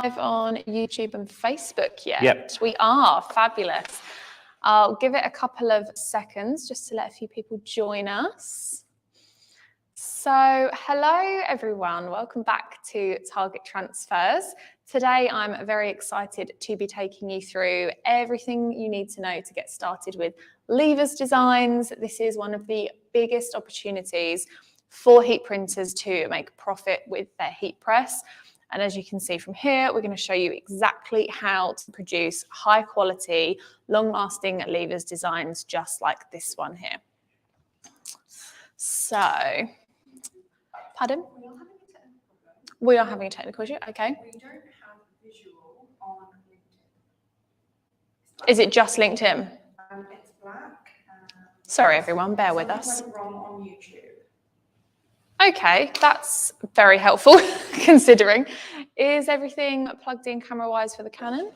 Live on YouTube and Facebook yet? Yep. We are. Fabulous. I'll give it a couple of seconds just to let a few people join us. So hello everyone, welcome back to Target Transfers. Today I'm very excited to be taking you through everything you need to know to get started with levers designs. This is one of the biggest opportunities for heat printers to make profit with their heat press. And as you can see from here, we're going to show you exactly how to produce high quality, long lasting levers designs just like this one here. So, pardon? We are having a technical issue, okay. We don't have visual on LinkedIn. Is it just LinkedIn? It's black. Sorry everyone, bear with us. Went wrong on YouTube. Okay, that's very helpful considering. Is everything plugged in camera-wise for the Canon?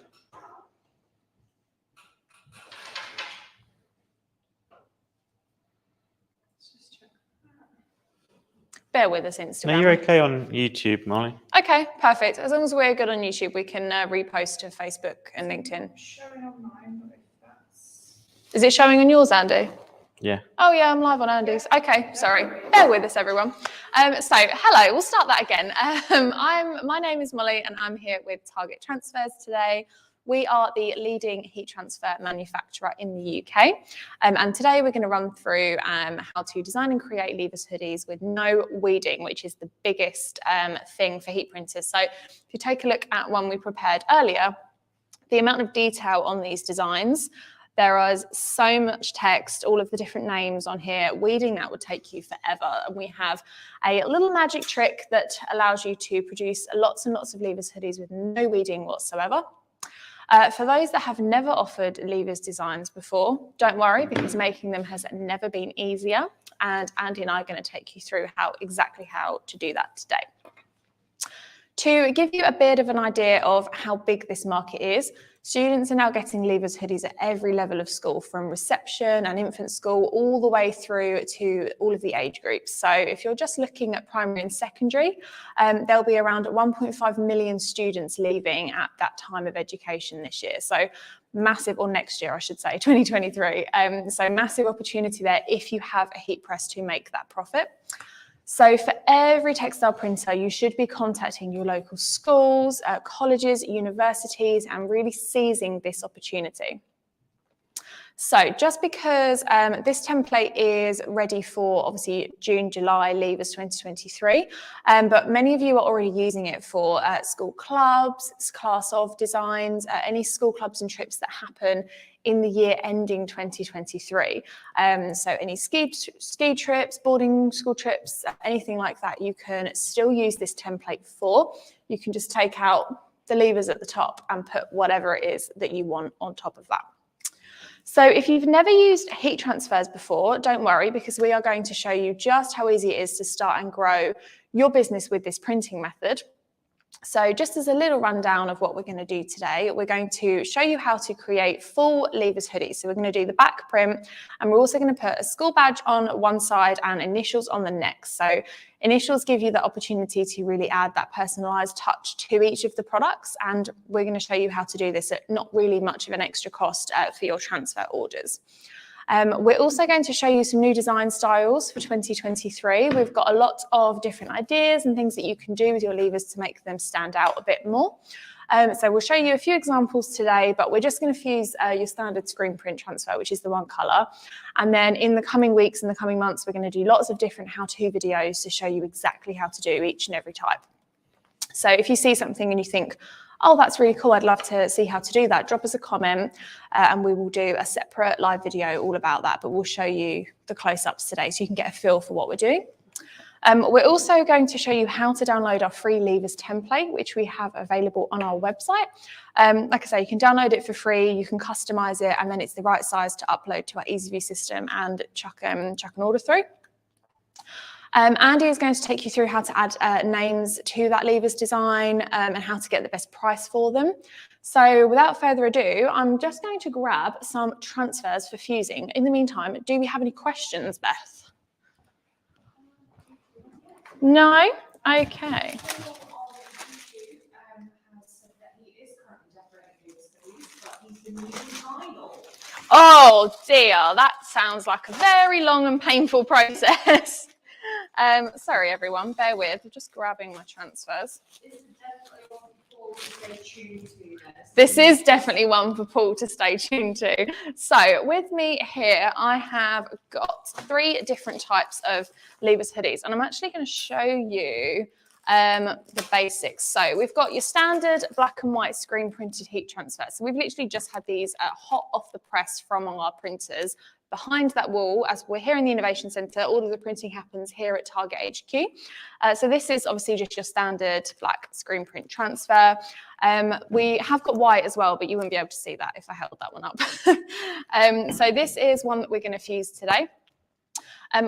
Bear with us, Instagram. No, you're okay on YouTube, Molly. Okay, perfect. As long as we're good on YouTube, we can repost to Facebook and LinkedIn. Showing on mine, but if that's... Is it showing on yours, Andy? Yeah. Oh yeah, I'm live on Andy's. Okay, sorry. Bear with us, everyone. So hello, we'll start that again. My name is Molly and I'm here with Target Transfers today. We are the leading heat transfer manufacturer in the UK. And today we're going to run through how to design and create levers hoodies with no weeding, which is the biggest thing for heat printers. So if you take a look at one we prepared earlier, the amount of detail on these designs, there is so much text, all of the different names on here. Weeding that would take you forever. And we have a little magic trick that allows you to produce lots and lots of levers hoodies with no weeding whatsoever. For those that have never offered levers designs before, don't worry because making them has never been easier. And Andy and I are going to take you through exactly how to do that today. To give you a bit of an idea of how big this market is, students are now getting levers hoodies at every level of school, from reception and infant school all the way through to all of the age groups. So if you're just looking at primary and secondary, there'll be around 1.5 million students leaving at that time of education this year. So massive, or next year I should say, 2023. So massive opportunity there if you have a heat press to make that profit. So for every textile printer, you should be contacting your local schools, colleges, universities, and really seizing this opportunity. So just because this template is ready for obviously June, July levers 2023, but many of you are already using it for school clubs, class of designs, any school clubs and trips that happen in the year ending 2023. So any ski trips, boarding school trips, anything like that, you can still use this template for. You can just take out the levers at the top and put whatever it is that you want on top of that. So if you've never used heat transfers before, don't worry, because we are going to show you just how easy it is to start and grow your business with this printing method. So just as a little rundown of what we're going to do today, we're going to show you how to create full levers hoodies. So we're going to do the back print, and we're also going to put a school badge on one side and initials on the next. So initials give you the opportunity to really add that personalized touch to each of the products, and we're going to show you how to do this at not really much of an extra cost for your transfer orders. We're also going to show you some new design styles for 2023. We've got a lot of different ideas and things that you can do with your levers to make them stand out a bit more. So we'll show you a few examples today, but we're just going to use your standard screen print transfer, which is the one color. And then in the coming weeks and the coming months, we're going to do lots of different how-to videos to show you exactly how to do each and every type. So if you see something and you think, oh, that's really cool, I'd love to see how to do that, drop us a comment and we will do a separate live video all about that, but we'll show you the close-ups today so you can get a feel for what we're doing. We're also going to show you how to download our free levers template, which we have available on our website. Like I say, you can download it for free, you can customize it, and then it's the right size to upload to our EasyView system and chuck an order through. Andy is going to take you through how to add names to that levers design and how to get the best price for them. So without further ado, I'm just going to grab some transfers for fusing. In the meantime, do we have any questions, Beth? No? Okay. the new vinyl. Oh dear, that sounds like a very long and painful process. Sorry everyone, bear with, I'm just grabbing my transfers. This is definitely one for Paul to stay tuned to. So with me here, I have got 3 different types of levers hoodies, and I'm actually going to show you the basics. So we've got your standard black and white screen printed heat transfer. So we've literally just had these hot off the press from our printers. Behind that wall, as we're here in the Innovation Centre, all of the printing happens here at Target HQ. So this is obviously just your standard black screen print transfer. We have got white as well, but you wouldn't be able to see that if I held that one up. So this is one that we're going to fuse today.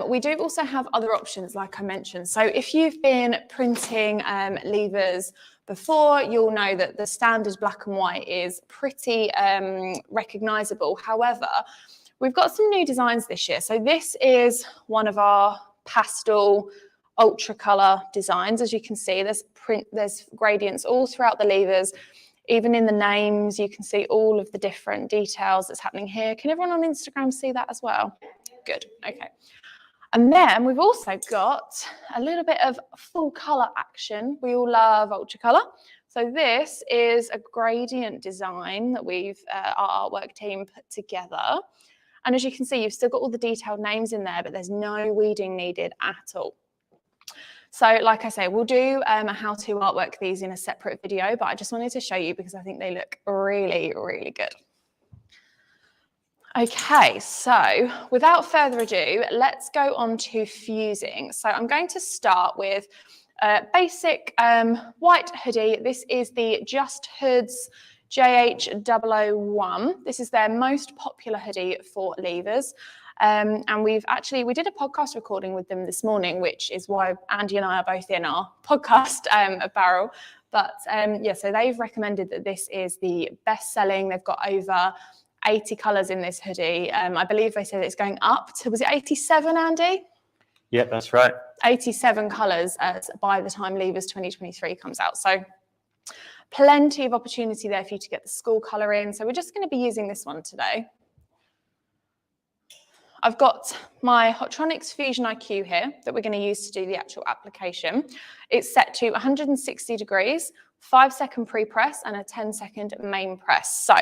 We do also have other options, like I mentioned. So if you've been printing levers before, you'll know that the standard black and white is pretty recognisable. However, we've got some new designs this year. So this is one of our pastel ultra colour designs. As you can see, there's gradients all throughout the levers. Even in the names, you can see all of the different details that's happening here. Can everyone on Instagram see that as well? Good, okay. And then we've also got a little bit of full colour action. We all love ultra colour. So this is a gradient design that our artwork team put together. And as you can see, you've still got all the detailed names in there, but there's no weeding needed at all. So like I say, we'll do a how-to artwork these in a separate video, but I just wanted to show you because I think they look really, really good. Okay, so without further ado, let's go on to fusing. So I'm going to start with a basic white hoodie. This is the Just Hoods JH001. This is their most popular hoodie for levers. And we did a podcast recording with them this morning, which is why Andy and I are both in our podcast barrel. But yeah, so they've recommended that this is the best selling. They've got over 80 colours in this hoodie. I believe they said it's going up to, was it 87, Andy? Yeah, that's right. 87 colours by the time Levers 2023 comes out. So plenty of opportunity there for you to get the school colour in. So we're just going to be using this one today. I've got my Hotronics Fusion IQ here that we're going to use to do the actual application. It's set to 160 degrees, 5-second pre-press and a 10-second main press. So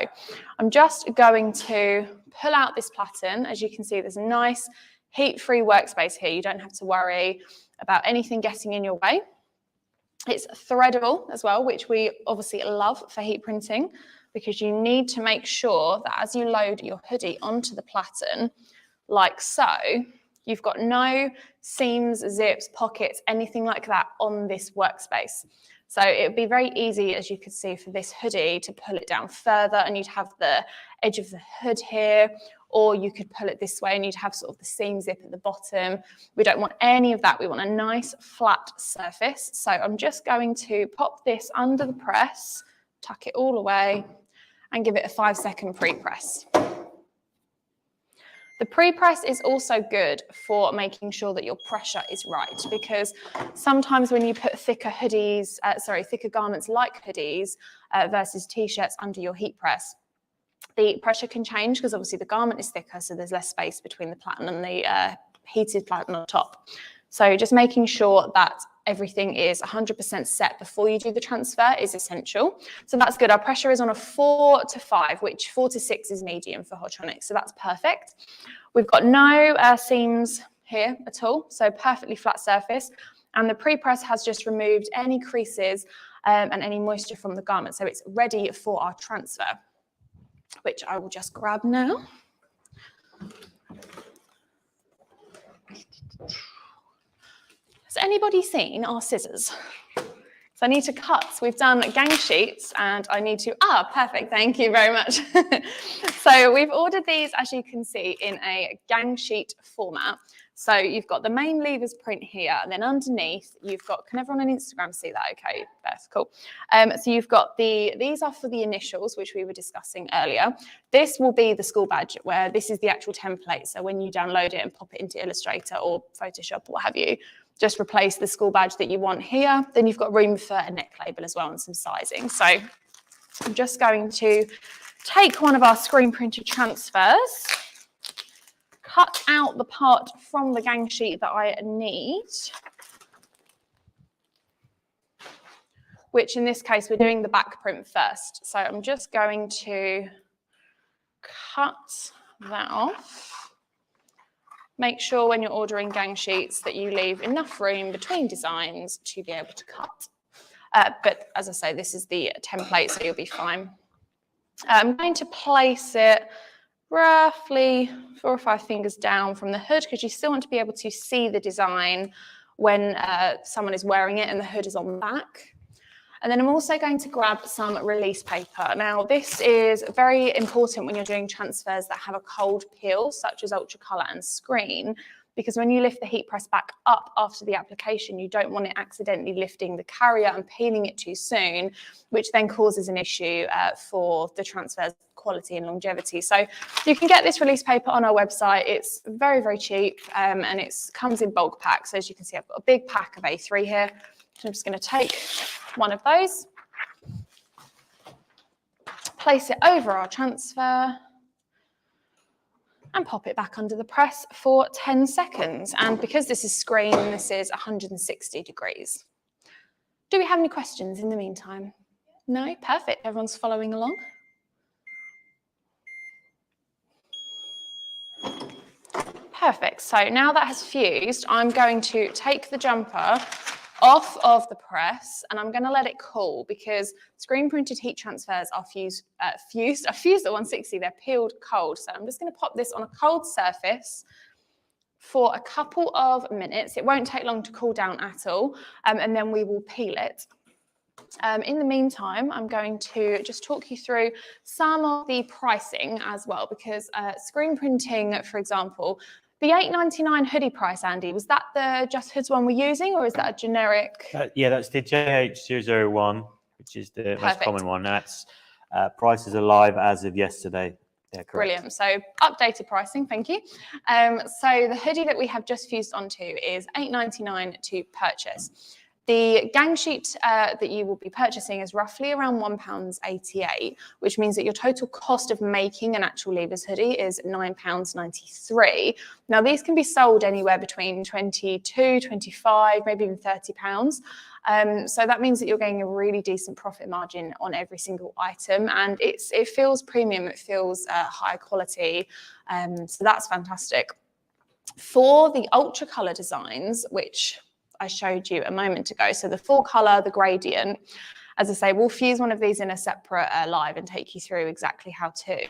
I'm just going to pull out this Platen. As you can see, there's a nice heat-free workspace here. You don't have to worry about anything getting in your way. It's threadable as well, which we obviously love for heat printing because you need to make sure that as you load your hoodie onto the Platen, like so, you've got no seams, zips, pockets, anything like that on this workspace. So it would be very easy, as you could see, for this hoodie to pull it down further and you'd have the edge of the hood here, or you could pull it this way and you'd have sort of the seam zip at the bottom. We don't want any of that. We want a nice flat surface. So I'm just going to pop this under the press, tuck it all away and give it a 5-second pre-press. The pre-press is also good for making sure that your pressure is right, because sometimes when you put thicker garments like hoodies versus t-shirts under your heat press, the pressure can change because obviously the garment is thicker, so there's less space between the Platen and the heated Platen on top. So just making sure that everything is 100% set before you do the transfer is essential. So that's good. Our pressure is on a 4 to 5, which 4 to 6 is medium for Hotronics. So that's perfect. We've got no seams here at all. So perfectly flat surface. And the pre-press has just removed any creases and any moisture from the garment. So it's ready for our transfer, which I will just grab now. Has anybody seen our scissors? So I need to cut. We've done gang sheets and I need to, perfect, thank you very much. So we've ordered these, as you can see, in a gang sheet format. So you've got the main levers print here, and then underneath you've got, can everyone on Instagram see that? Okay, that's cool. So you've got these are for the initials, which we were discussing earlier. This will be the school badge, where this is the actual template. So when you download it and pop it into Illustrator or Photoshop or what have you, just replace the school badge that you want here. Then you've got room for a neck label as well and some sizing. So I'm just going to take one of our screen printed transfers, cut out the part from the gang sheet that I need, which in this case, we're doing the back print first. So I'm just going to cut that off. Make sure when you're ordering gang sheets that you leave enough room between designs to be able to cut. But as I say, this is the template, so you'll be fine. I'm going to place it roughly 4 or 5 fingers down from the hood, because you still want to be able to see the design when someone is wearing it and the hood is on the back. And then I'm also going to grab some release paper. Now, this is very important when you're doing transfers that have a cold peel, such as ultra colour and screen, because when you lift the heat press back up after the application, you don't want it accidentally lifting the carrier and peeling it too soon, which then causes an issue for the transfer's quality and longevity. So you can get this release paper on our website. It's very, very cheap, and it comes in bulk packs. So as you can see, I've got a big pack of A3 here. So I'm just going to take one of those, place it over our transfer, and pop it back under the press for 10 seconds. And because this is screen, this is 160 degrees. Do we have any questions in the meantime? No? Perfect. Everyone's following along. Perfect. So now that has fused, I'm going to take the jumper off of the press, and I'm going to let it cool, because screen printed heat transfers are fused at 160. They're peeled cold. So I'm just going to pop this on a cold surface for a couple of minutes. It won't take long to cool down at all, and then we will peel it. In the meantime, I'm going to just talk you through some of the pricing as well, because screen printing, for example, the $8.99 hoodie price, Andy, was that the Just Hoods one we're using, or is that a generic? Yeah, that's the JH001, which is the most common one. That's prices are live as of yesterday. Yeah, correct. Brilliant. So updated pricing, thank you. So the hoodie that we have just fused onto is $8.99 to purchase. The gang sheet that you will be purchasing is roughly around £1.88, which means that your total cost of making an actual Leavers hoodie is £9.93. Now, these can be sold anywhere between £22, £25, maybe even £30. So that means that you're getting a really decent profit margin on every single item, and it feels premium, it feels high quality, so that's fantastic. For the ultra colour designs, which I showed you a moment ago, so the full colour, the gradient, as I say, we'll fuse one of these in a separate live and take you through exactly how to.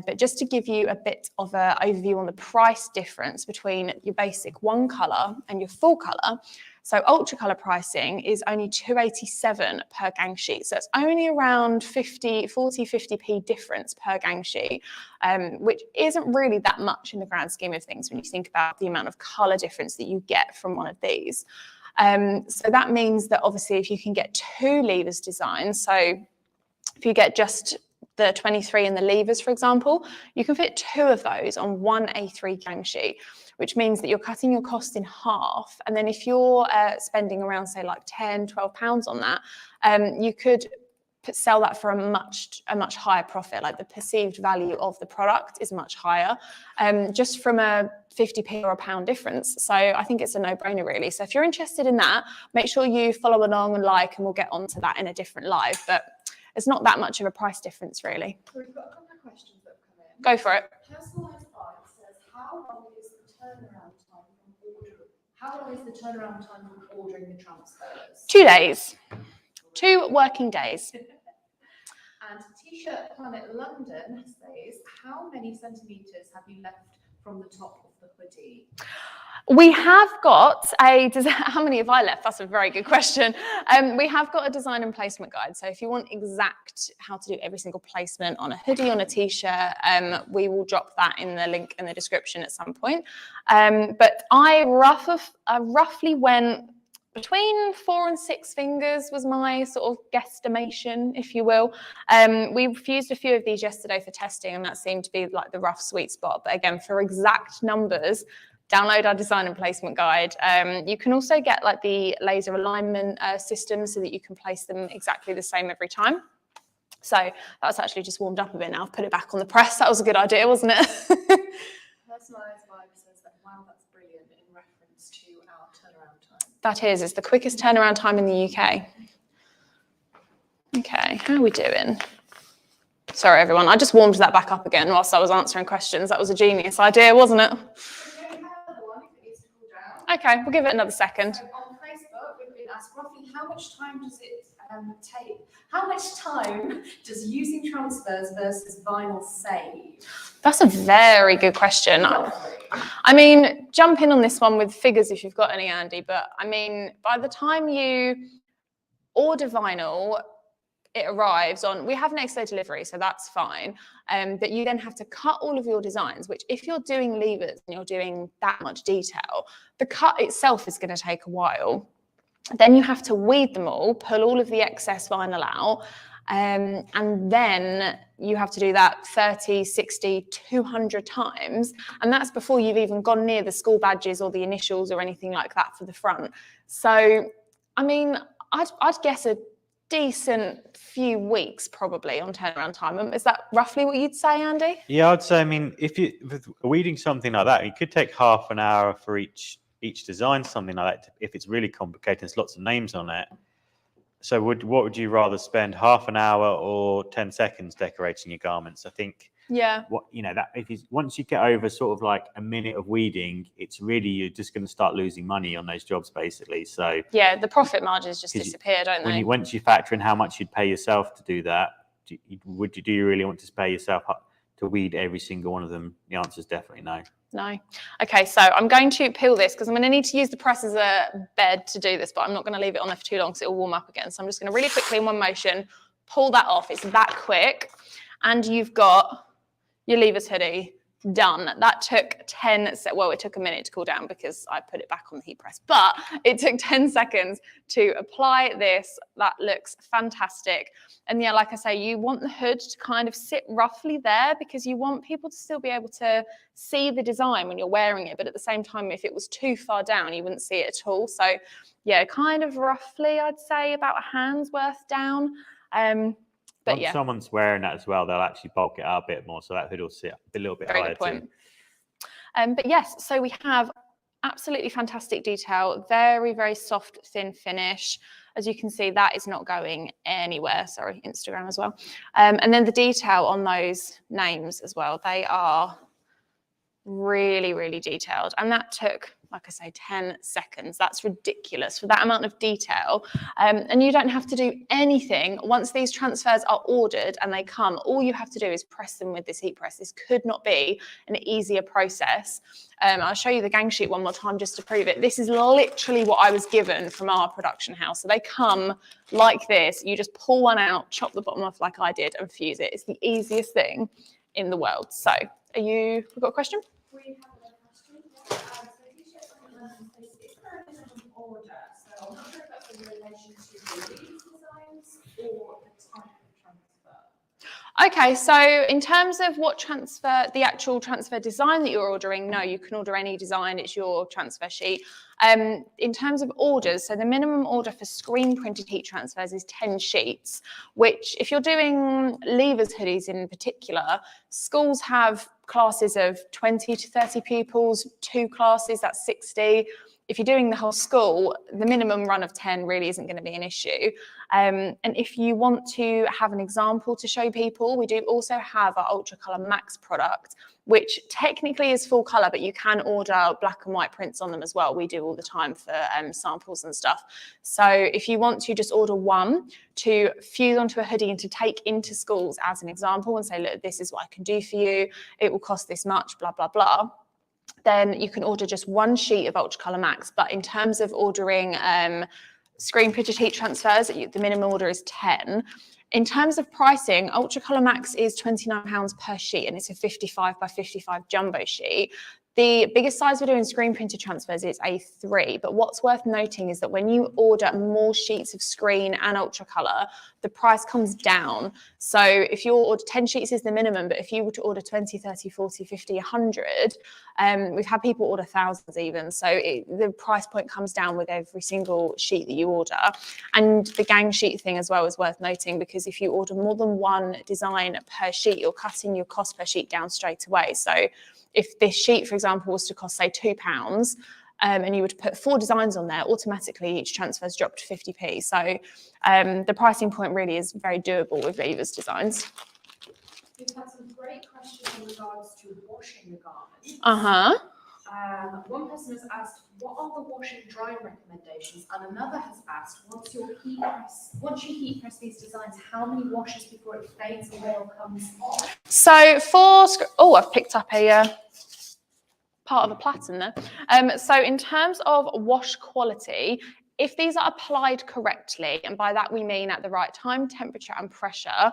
But just to give you a bit of an overview on the price difference between your basic one colour and your full colour. So ultra colour pricing is only $2.87 per gang sheet. So it's only around 40-50p difference per gang sheet, which isn't really that much in the grand scheme of things when you think about the amount of colour difference that you get from one of these. So that means that obviously if you can get 2 Leavers designs, so if you get just the 23 and the Leavers, for example, you can fit 2 of those on one A3 gang sheet, which means that you're cutting your cost in half. And then if you're spending around, say, like £10, £12 on that, you could sell that for a much higher profit. Like the perceived value of the product is much higher, just from a 50p or a pound difference. So I think it's a no-brainer, really. So if you're interested in that, make sure you follow along and like, and we'll get onto that in a different live. But it's not that much of a price difference, really. So we've got a couple of questions that have come in. Go for it. Personalised Vibe says, how long is the turnaround time from ordering? How long is the turnaround time from ordering the transfers? 2 days. 2 working days. And T-shirt Planet London says, how many centimetres have you left from the top of the hoodie? We have got how many have I left? That's a very good question. We have got a design and placement guide. So if you want exact how to do every single placement on a hoodie, on a t-shirt, we will drop that in the link in the description at some point. But I roughly went between 4 and 6 fingers was my sort of guesstimation, if you will. We fused a few of these yesterday for testing, and that seemed to be like the rough sweet spot. But again, for exact numbers, download our design and placement guide. You can also get like the laser alignment system so that you can place them exactly the same every time. So that's actually just warmed up a bit now. I've put it back on the press. That was a good idea, wasn't it? Personalised vibe says that, wow, that's brilliant in reference to our turnaround time. That is. It's the quickest turnaround time in the UK. Okay, how are we doing? Sorry, everyone. I just warmed that back up again whilst I was answering questions. That was a genius idea, wasn't it? Okay, we'll give it another second. So on Facebook, we've been asked roughly how much time does it take? How much time does using transfers versus vinyl save? That's a very good question. I mean, jump in on this one with figures if you've got any, Andy, but I mean, by the time you order vinyl, it arrives on, we have next day delivery, so that's fine. But you then have to cut all of your designs, which if you're doing levers and you're doing that much detail, the cut itself is going to take a while. Then you have to weed them all, pull all of the excess vinyl out, and then you have to do that 30, 60, 200 times. And that's before you've even gone near the school badges or the initials or anything like that for the front. So, I mean, I'd guess a decent few weeks probably on turnaround time. Is that roughly what you'd say, Andy? Yeah, I'd say, I mean, if you with weeding something like that, it could take half an hour for each design, something like that, if it's really complicated, there's lots of names on it. So what would you rather spend, half an hour or 10 seconds decorating your garments? I think, yeah, that once you get over sort of like a minute of weeding, it's really, you're just going to start losing money on those jobs basically. So yeah, the profit margins just disappear, don't they? Once you factor in how much you'd pay yourself to do that, do you really want to pay yourself up to weed every single one of them? The answer is definitely no. No. Okay, so I'm going to peel this because I'm going to need to use the press as a bed to do this, but I'm not going to leave it on there for too long because it will warm up again. So I'm just going to really quickly in one motion pull that off. It's that quick. And you've got your levers hoodie done. That took 10 well, it took a minute to cool down because I put it back on the heat press, but it took 10 seconds to apply this. That looks fantastic. And yeah, like I say, you want the hood to kind of sit roughly there because you want people to still be able to see the design when you're wearing it. But at the same time, if it was too far down, you wouldn't see it at all. So yeah, kind of roughly, I'd say about a hand's worth down. But Once someone's wearing that as well, they'll actually bulk it out a bit more, so that hood will sit a little bit higher too. But yes, so we have absolutely fantastic detail, very, very soft, thin finish. As you can see, that is not going anywhere. Sorry, Instagram as well. And then the detail on those names as well, they are really, really detailed. And that took, like I say, 10 seconds. That's ridiculous for that amount of detail. And you don't have to do anything. Once these transfers are ordered and they come, all you have to do is press them with this heat press. This could not be an easier process. I'll show you the gang sheet one more time just to prove it. This is literally what I was given from our production house. So they come like this. You just pull one out, chop the bottom off like I did and fuse it. It's the easiest thing in the world. So we've got a question? We have another question. So t-shirts is there a minimum order? So I'm not sure if that's in relation to the designs or the type of transfer. Okay, so in terms of what transfer, the actual transfer design that you're ordering, no, you can order any design, it's your transfer sheet. In terms of orders, so the minimum order for screen printed heat transfers is 10 sheets, which if you're doing levers hoodies in particular, schools have classes of 20 to 30 pupils, 2 classes, that's 60. If you're doing the whole school, the minimum run of 10 really isn't going to be an issue. And if you want to have an example to show people, we do also have our Ultra Colour Max product, which technically is full colour, but you can order black and white prints on them as well. We do all the time for samples and stuff. So if you want to just order one to fuse onto a hoodie and to take into schools as an example and say, look, this is what I can do for you. It will cost this much, blah, blah, blah. Then you can order just one sheet of Ultra Colour Max. But in terms of ordering screen printed heat transfers, the minimum order is 10. In terms of pricing, Ultra Colour Max is £29 per sheet, and it's a 55 by 55 jumbo sheet. The biggest size we're doing screen printed transfers is A3, but what's worth noting is that when you order more sheets of screen and Ultra Colour, the price comes down. So if you order 10 sheets is the minimum, but if you were to order 20, 30, 40, 50, 100, we've had people order thousands even. So the price point comes down with every single sheet that you order. And the gang sheet thing as well is worth noting, because if you order more than one design per sheet, you're cutting your cost per sheet down straight away. So if this sheet, for example, was to cost, say, £2, and you would put 4 designs on there, automatically each transfer's dropped to 50p. So the pricing point really is very doable with Viva's designs. We've had some great questions in regards to washing the garments. One person has asked, what are the wash and dry recommendations? And another has asked, once you heat press these designs, how many washes before it fades away or comes off? So I've picked up a part of a Platen there. So in terms of wash quality, if these are applied correctly, and by that we mean at the right time, temperature and pressure,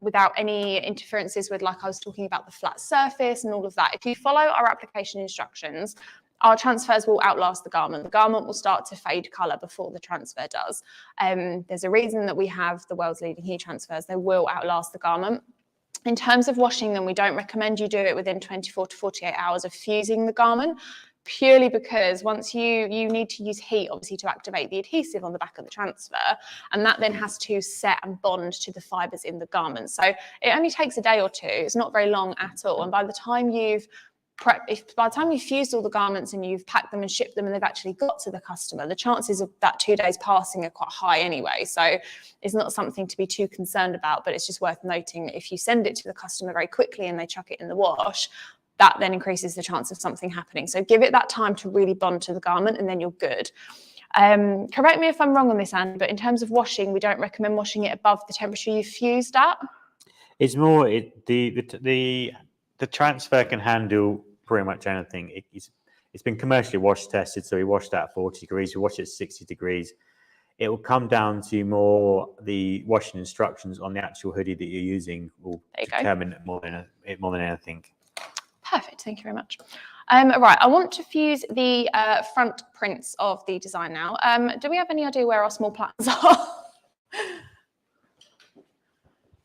without any interferences with, like I was talking about, the flat surface and all of that, if you follow our application instructions, our transfers will outlast the garment. The garment will start to fade colour before the transfer does. There's a reason that we have the world's leading heat transfers. They will outlast the garment. In terms of washing them, we don't recommend you do it within 24 to 48 hours of fusing the garment, purely because once you need to use heat, obviously, to activate the adhesive on the back of the transfer, and that then has to set and bond to the fibres in the garment. So it only takes a day or two. It's not very long at all. And by the time you've fused all the garments and you've packed them and shipped them and they've actually got to the customer, the chances of that 2 days passing are quite high anyway. So it's not something to be too concerned about, but it's just worth noting that if you send it to the customer very quickly and they chuck it in the wash, that then increases the chance of something happening. So give it that time to really bond to the garment, and then you're good. Correct me if I'm wrong on this, Andy, but in terms of washing, we don't recommend washing it above the temperature you've fused at. It's more the transfer can handle pretty much anything. It's been commercially wash tested, so we washed at 40 degrees, we washed it at 60 degrees. It will come down to more the washing instructions on the actual hoodie that you're using will determine it more than anything. Perfect, thank you very much. Right, I want to fuse the front prints of the design now. Do we have any idea where our small Platens are?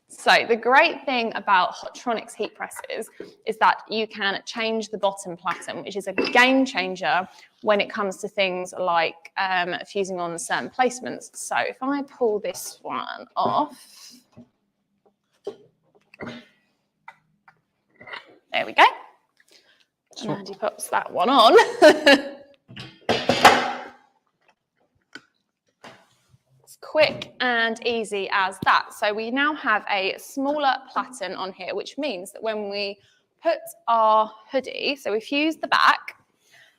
So the great thing about Hotronix heat presses is that you can change the bottom platen, which is a game changer when it comes to things like fusing on certain placements. So if I pull this one off, there we go. And Andy pops that one on. Quick and easy as that. So we now have a smaller Platen on here, which means that when we put our hoodie, so we fuse the back,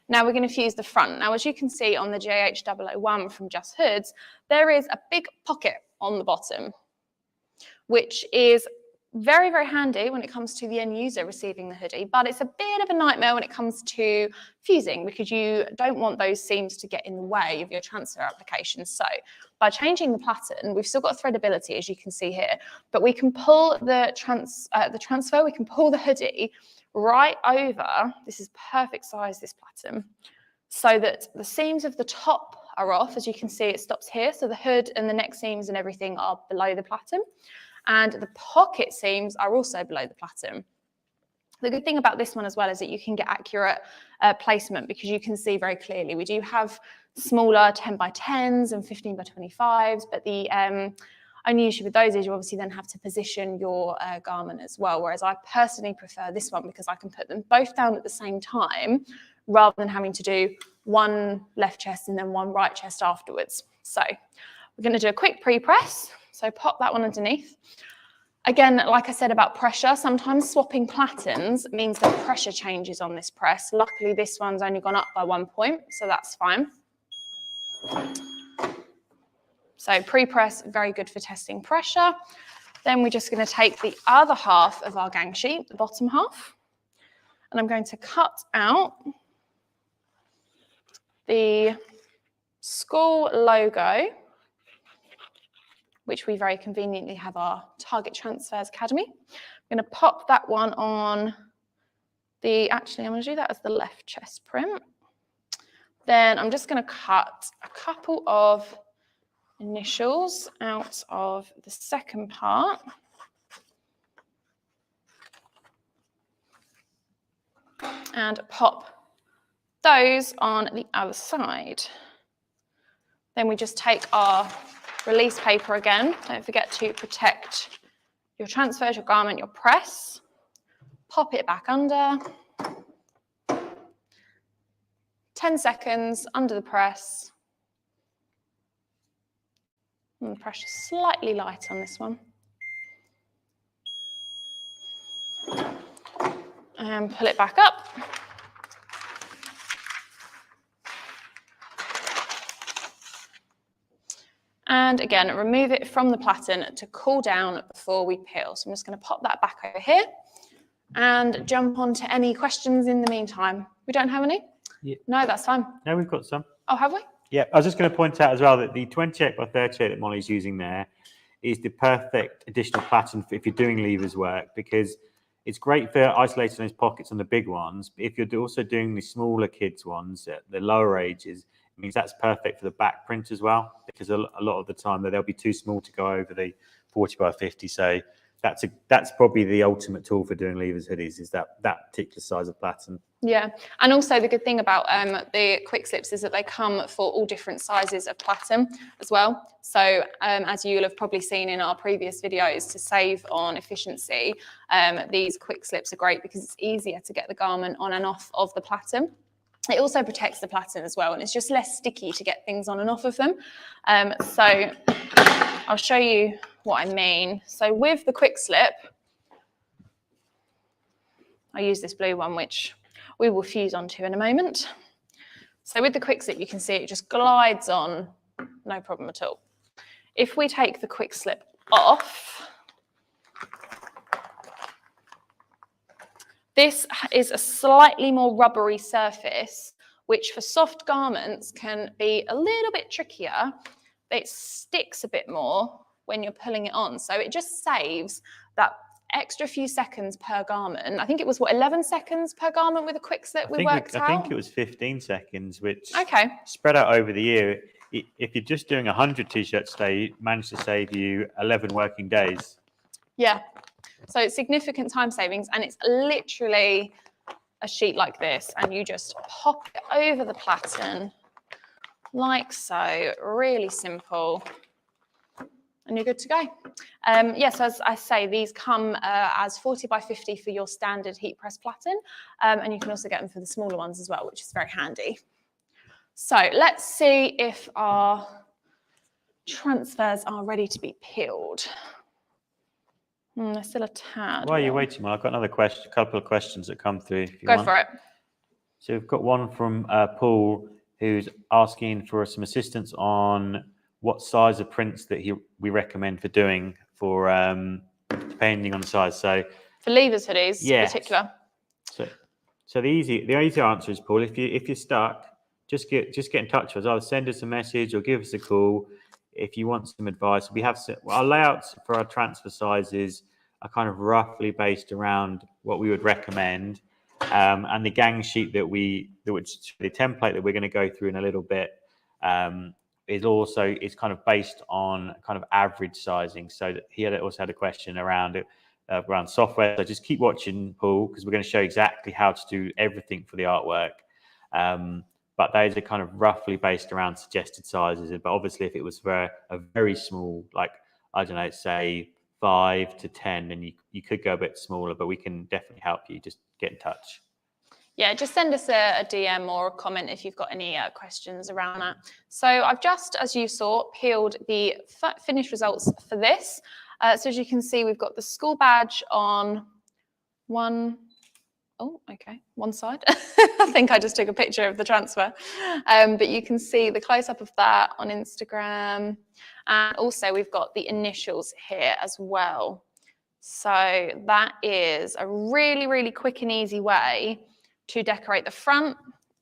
now we're going to fuse the front. Now, as you can see on the JH001 from Just Hoods, there is a big pocket on the bottom, which is very, very handy when it comes to the end user receiving the hoodie, but it's a bit of a nightmare when it comes to fusing, because you don't want those seams to get in the way of your transfer application. So by changing the Platen, we've still got threadability, as you can see here, but we can pull the transfer, we can pull the hoodie right over. This is perfect size, this Platen, so that the seams of the top are off. As you can see, it stops here. So the hood and the neck seams and everything are below the Platen. And the pocket seams are also below the Platen. The good thing about this one as well is that you can get accurate placement, because you can see very clearly. We do have smaller 10 by 10s and 15 by 25s, but the only issue with those is you obviously then have to position your garment as well, whereas I personally prefer this one because I can put them both down at the same time rather than having to do one left chest and then one right chest afterwards. So we're going to do a quick pre-press. So pop that one underneath. Again, like I said about pressure, sometimes swapping Platens means the pressure changes on this press. Luckily, this one's only gone up by 1 point, so that's fine. So pre-press, very good for testing pressure. Then we're just going to take the other half of our gang sheet, the bottom half, and I'm going to cut out the school logo, which we very conveniently have our Target Transfers Academy. I'm going to pop that one on actually I'm going to do that as the left chest print. Then I'm just going to cut a couple of initials out of the second part. And pop those on the other side. Then we just take our release paper again. Don't forget to protect your transfers, your garment, your press. Pop it back under. 10 seconds under the press. And the pressure's slightly light on this one. And pull it back up. And again, remove it from the platen to cool down before we peel. So I'm just going to pop that back over here and jump on to any questions in the meantime. We don't have any? Yeah. No, that's fine. No, we've got some. Oh, have we? Yeah, I was just going to point out as well that the 28 by 38 that Molly's using there is the perfect additional platen if you're doing levers work, because it's great for isolating those pockets on the big ones. But if you're also doing the smaller kids ones at the lower ages, it means that's perfect for the back print as well, because a lot of the time they'll be too small to go over the 40 by 50. So that's probably the ultimate tool for doing levers hoodies, is that particular size of platen. Yeah, and also the good thing about the quick slips is that they come for all different sizes of platen as well. So as you'll have probably seen in our previous videos, to save on efficiency, these quick slips are great because it's easier to get the garment on and off of the platen. It also protects the platen as well, and it's just less sticky to get things on and off of them. So I'll show you what I mean. So with the quick slip, I use this blue one, which we will fuse onto in a moment. So with the quick slip, you can see it just glides on, no problem at all. If we take the quick slip off, this is a slightly more rubbery surface, which for soft garments can be a little bit trickier. It sticks a bit more when you're pulling it on. So it just saves that extra few seconds per garment. I think it was, 11 seconds per garment with a quick slip we worked out? I think it was 15 seconds, which okay, spread out over the year. If you're just doing 100 t-shirts a day, it managed to save you 11 working days. Yeah, so it's significant time savings, and it's literally a sheet like this, and you just pop it over the platen like so, really simple. And you're good to go. Yes, as I say, these come as 40 by 50 for your standard heat press platen, and you can also get them for the smaller ones as well, which is very handy. So let's see if our transfers are ready to be peeled. They're still a tad. While you're waiting, I've got another question, a couple of questions that come through. If you Go want. for it. So we've got one from Paul, who's asking for some assistance on what size of prints that we recommend for doing for depending on the size. So for levers hoodies, yes. in particular. So the easy answer is, Paul, if you're stuck, just get in touch with us. Either send us a message or give us a call if you want some advice. We have our layouts for our transfer sizes are kind of roughly based around what we would recommend, and the gang sheet the template that we're going to go through in a little bit is kind of based on kind of average sizing. So he also had a question around software. So just keep watching, Paul, because we're going to show you exactly how to do everything for the artwork. But those are kind of roughly based around suggested sizes. But obviously, if it was for a very small, like, I don't know, say 5 to 10, then you could go a bit smaller, but we can definitely help you. Just get in touch. Yeah, just send us a DM or a comment if you've got any questions around that. So I've just, as you saw, peeled the finished results for this. So as you can see, we've got the school badge on one side. I think I just took a picture of the transfer. But you can see the close-up of that on Instagram. And also we've got the initials here as well. So that is a really, really quick and easy way to decorate the front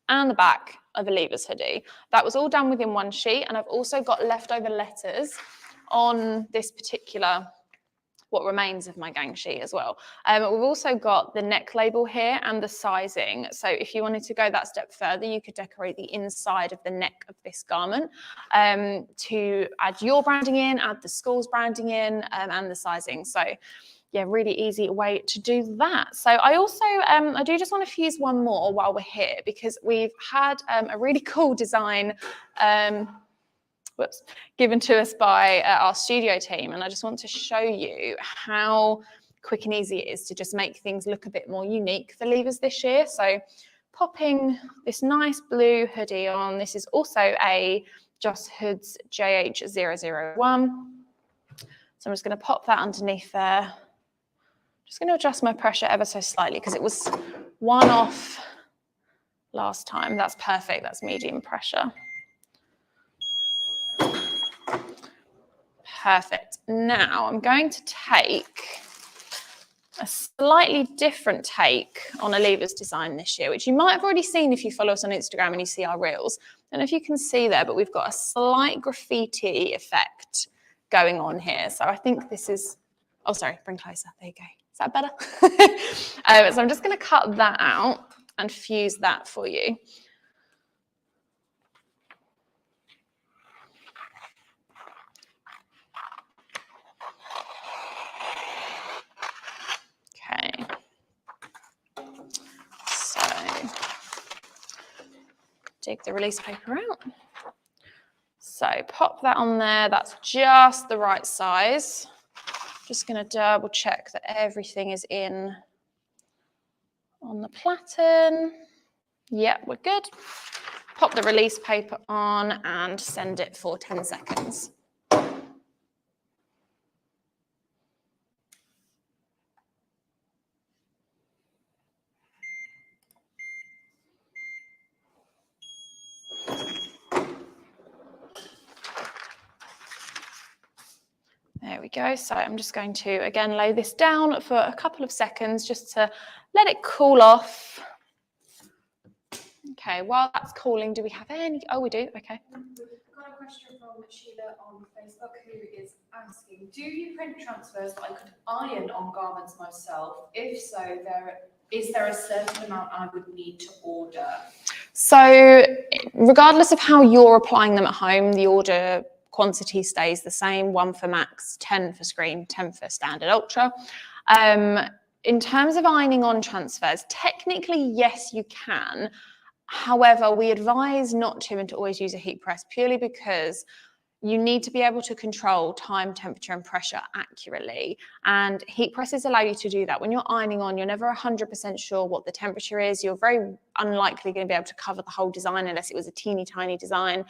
and the back of a levers hoodie. That was all done within one sheet, and I've also got leftover letters on this particular what remains of my gang sheet as well. We've also got the neck label here and the sizing. So if you wanted to go that step further, you could decorate the inside of the neck of this garment to add your branding in, add the school's branding in, and the sizing. So yeah, really easy way to do that. So I also, I do just want to fuse one more while we're here, because we've had a really cool design given to us by our studio team. And I just want to show you how quick and easy it is to just make things look a bit more unique for leavers this year. So popping this nice blue hoodie on. This is also a Just Hoods JH001. So I'm just going to pop that underneath there. Just going to adjust my pressure ever so slightly because it was one off last time. That's perfect. That's medium pressure. Perfect. Now I'm going to take a slightly different take on a leavers design this year, which you might have already seen if you follow us on Instagram and you see our reels. I don't know if you can see there, but we've got a slight graffiti effect going on here. So I think this is, oh, sorry, bring closer. There you go. Is that better? So I'm just going to cut that out and fuse that for you. Okay. So dig the release paper out. So pop that on there. That's just the right size. Just going to double check that everything is in on the platen. Yep, we're good. Pop the release paper on and send it for 10 seconds. There we go. So I'm just going to, again, lay this down for a couple of seconds just to let it cool off. Okay, while that's cooling, do we have any? Oh, we do. Okay. We've got a question from Sheila on Facebook who is asking, do you print transfers that I could iron on garments myself? If so, is there a certain amount I would need to order? So regardless of how you're applying them at home, the order quantity stays the same, 1 for max, 10 for screen, 10 for standard ultra. In terms of ironing on transfers, technically, yes, you can. However, we advise not to and to always use a heat press purely because you need to be able to control time, temperature, and pressure accurately. And heat presses allow you to do that. When you're ironing on, you're never 100% sure what the temperature is. You're very unlikely going to be able to cover the whole design unless it was a teeny tiny design.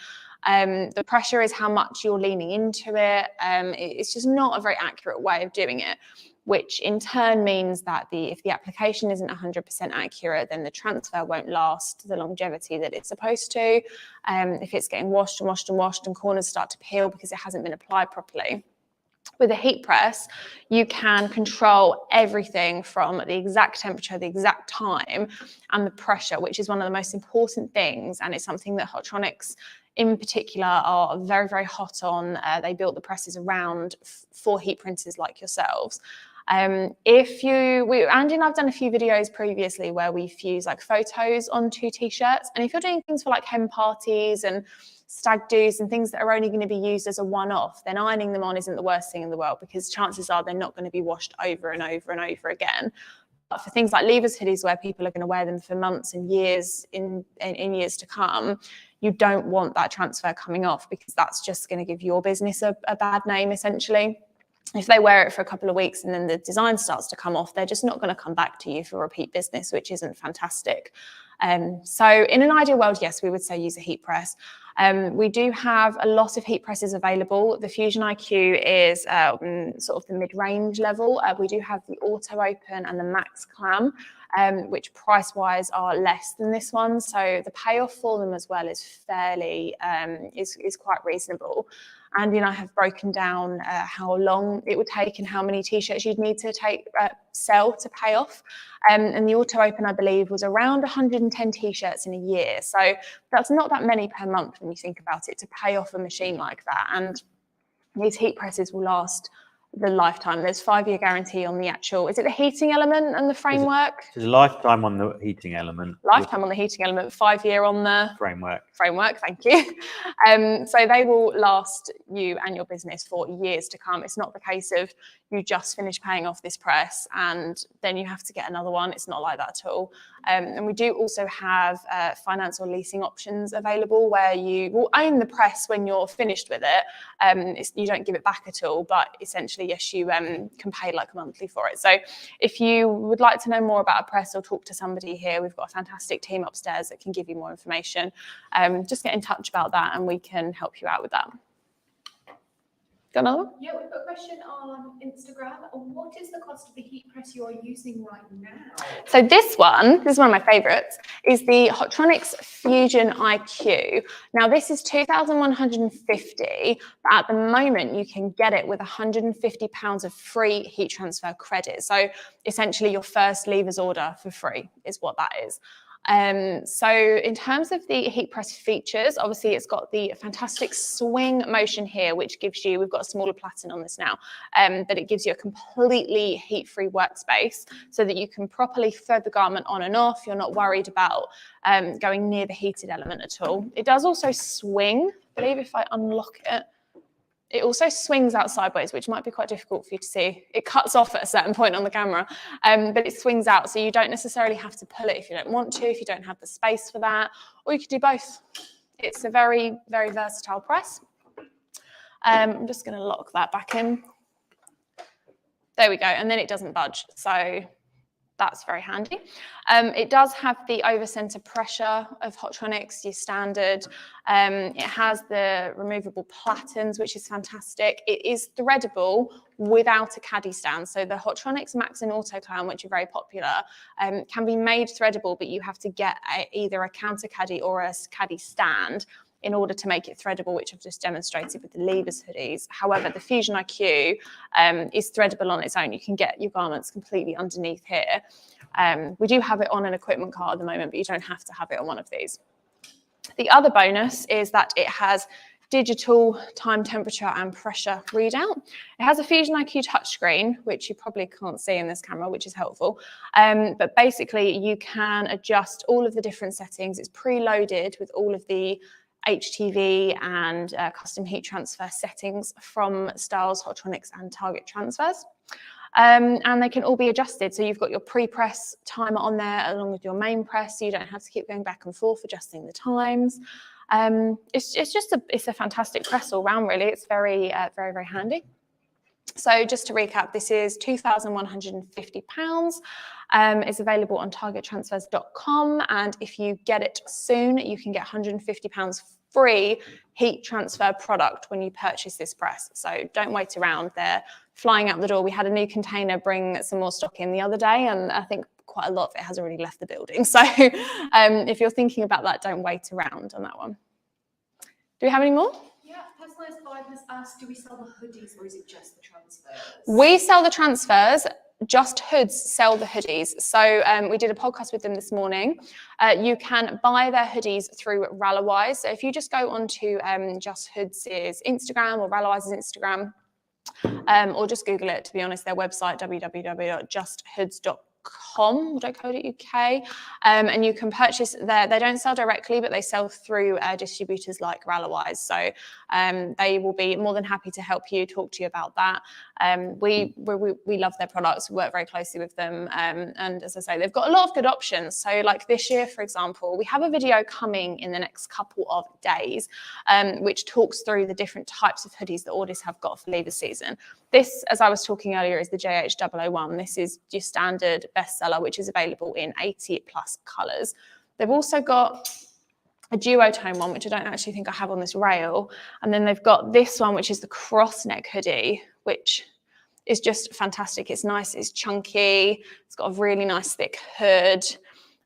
The pressure is how much you're leaning into it. It's just not a very accurate way of doing it, which in turn means that if the application isn't 100% accurate, then the transfer won't last the longevity that it's supposed to. If it's getting washed and washed and washed and corners start to peel because it hasn't been applied properly. With a heat press, you can control everything from the exact temperature, the exact time, and the pressure, which is one of the most important things. And it's something that Hottronics in particular are very, very hot on. They built the presses around for heat printers like yourselves. Andy and I've done a few videos previously where we fuse like photos onto t-shirts. And if you're doing things for like hen parties and stag do's and things that are only going to be used as a one-off, then ironing them on isn't the worst thing in the world because chances are they're not going to be washed over and over and over again. But for things like leavers hoodies where people are going to wear them for months and years in years to come, you don't want that transfer coming off because that's just going to give your business a bad name essentially. If they wear it for a couple of weeks and then the design starts to come off, they're just not going to come back to you for repeat business, which isn't fantastic. So in an ideal world, yes, we would say use a heat press. We do have a lot of heat presses available. The Fusion IQ is sort of the mid-range level. We do have the Auto Open and the Max Clam, which price-wise are less than this one. So the payoff for them as well is fairly, is quite reasonable. Andy and I have broken down how long it would take and how many t-shirts you'd need to sell to pay off. And the Auto Open, I believe, was around 110 t-shirts in a year. So that's not that many per month when you think about it to pay off a machine like that. And these heat presses will last the lifetime. There's 5-year guarantee on the actual, is it the heating element and the framework? There's a lifetime on the heating element. Lifetime on the heating element, 5-year on the framework. Thank you. So they will last you and your business for years to come. It's not the case of you just finish paying off this press and then you have to get another one. It's not like that at all. And we do also have finance or leasing options available where you will own the press when you're finished with it. You don't give it back at all, but essentially, yes, you can pay like monthly for it. So if you would like to know more about a press or talk to somebody here, we've got a fantastic team upstairs that can give you more information. Just get in touch about that and we can help you out with that. Got another one? Yeah, we've got a question on Instagram. What is the cost of the heat press you are using right now? So this is one of my favorites, is the Hotronics Fusion IQ. Now this is £2,150, but at the moment you can get it with £150 of free heat transfer credit. So essentially your first leavers order for free is what that is. So in terms of the heat press features, obviously it's got the fantastic swing motion here, which gives you, we've got a smaller Platen on this now, but it gives you a completely heat-free workspace so that you can properly thread the garment on and off. You're not worried about going near the heated element at all. It does also swing. I believe if I unlock it, it also swings out sideways, which might be quite difficult for you to see. It cuts off at a certain point on the camera, but it swings out, so you don't necessarily have to pull it if you don't want to, if you don't have the space for that, or you could do both. It's a very, very versatile press. I'm just going to lock that back in. There we go, and then it doesn't budge, so that's very handy. It does have the over-center pressure of Hotronics, your standard. It has the removable Platens, which is fantastic. It is threadable without a caddy stand. So the Hotronics Max and Auto Clown, which are very popular, can be made threadable, but you have to get either a counter caddy or a caddy stand in order to make it threadable, which I've just demonstrated with the levers hoodies. However, the Fusion IQ is threadable on its own. You can get your garments completely underneath here. We do have it on an equipment cart at the moment, but you don't have to have it on one of these. The other bonus is that it has digital time, temperature and pressure readout. It has a Fusion IQ touchscreen, which you probably can't see in this camera, which is helpful. But basically you can adjust all of the different settings. It's preloaded with all of the HTV and custom heat transfer settings from Styles, Hotronics and Target transfers. And they can all be adjusted. So you've got your pre-press timer on there along with your main press, so you don't have to keep going back and forth adjusting the times. It's a fantastic press all round, really. It's very, very handy. So just to recap, this is £2,150. It's available on targettransfers.com, and if you get it soon, you can get £150 free heat transfer product when you purchase this press. So don't wait around. They're flying out the door. We had a new container bring some more stock in the other day, and I think quite a lot of it has already left the building. So if you're thinking about that, don't wait around on that one. Do we have any more? Yeah, Personalised Vibe has asked, do we sell the hoodies or is it just the transfers? We sell the transfers. Just Hoods sell the hoodies. So we did a podcast with them this morning. You can buy their hoodies through Rallowise. So if you just go onto Just Hoods' Instagram or Rallowise's Instagram, or just Google it, to be honest, their website, www.justhoods.com.co.uk, and you can purchase there. They don't sell directly, but they sell through distributors like Rallowise. So they will be more than happy to help you, talk to you about that. We love their products. We work very closely with them. And as I say, they've got a lot of good options. So like this year, for example, we have a video coming in the next couple of days, which talks through the different types of hoodies that Audis have got for lever season. This, as I was talking earlier, is the JH001. This is your standard bestseller, which is available in 80+ colours. They've also got a duotone one, which I don't actually think I have on this rail. And then they've got this one, which is the cross neck hoodie, which is just fantastic. It's nice, it's chunky, it's got a really nice thick hood.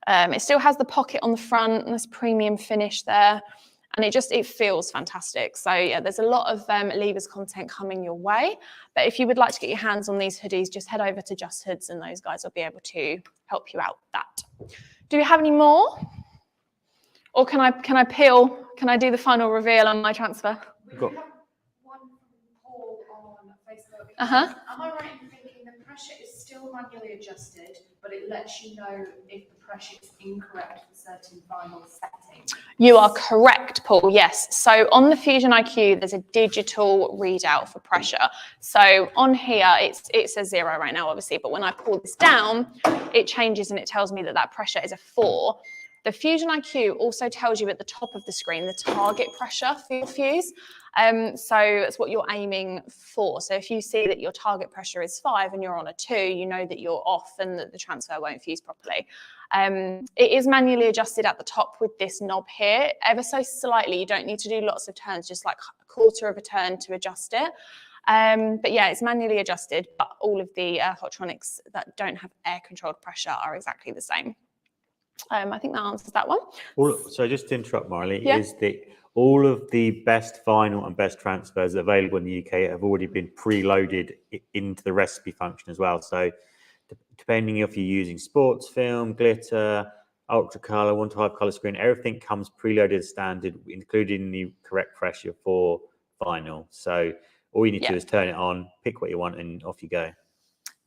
It still has the pocket on the front and this premium finish there. And it feels fantastic. So yeah, there's a lot of levers content coming your way. But if you would like to get your hands on these hoodies, just head over to Just Hoods and those guys will be able to help you out with that. Do we have any more? Or can I peel? Can I do the final reveal on my transfer? We have one from Paul on Facebook. Uh-huh. Am I right in thinking the pressure is still manually adjusted, but it lets you know if the pressure is incorrect for certain vinyl settings? You are correct, Paul. Yes. So on the Fusion IQ, there's a digital readout for pressure. So on here, it says 0 right now, obviously, but when I pull this down, it changes and it tells me that that pressure is a 4. The Fusion IQ also tells you at the top of the screen the target pressure for your fuse. So it's what you're aiming for. So if you see that your target pressure is 5 and you're on a 2, you know that you're off and that the transfer won't fuse properly. It is manually adjusted at the top with this knob here, ever so slightly. You don't need to do lots of turns, just like a quarter of a turn to adjust it. But yeah, it's manually adjusted, but all of the Hotronics that don't have air-controlled pressure are exactly the same. I think that answers that one. So just to interrupt, Marley, Yeah. is that all of the best vinyl and best transfers available in the UK have already been preloaded into the recipe function as well. So depending if you're using sports film, glitter, ultra color, 1:5 color screen, everything comes preloaded as standard, including the correct pressure for vinyl. So all you need to do is turn it on, pick what you want, and off you go.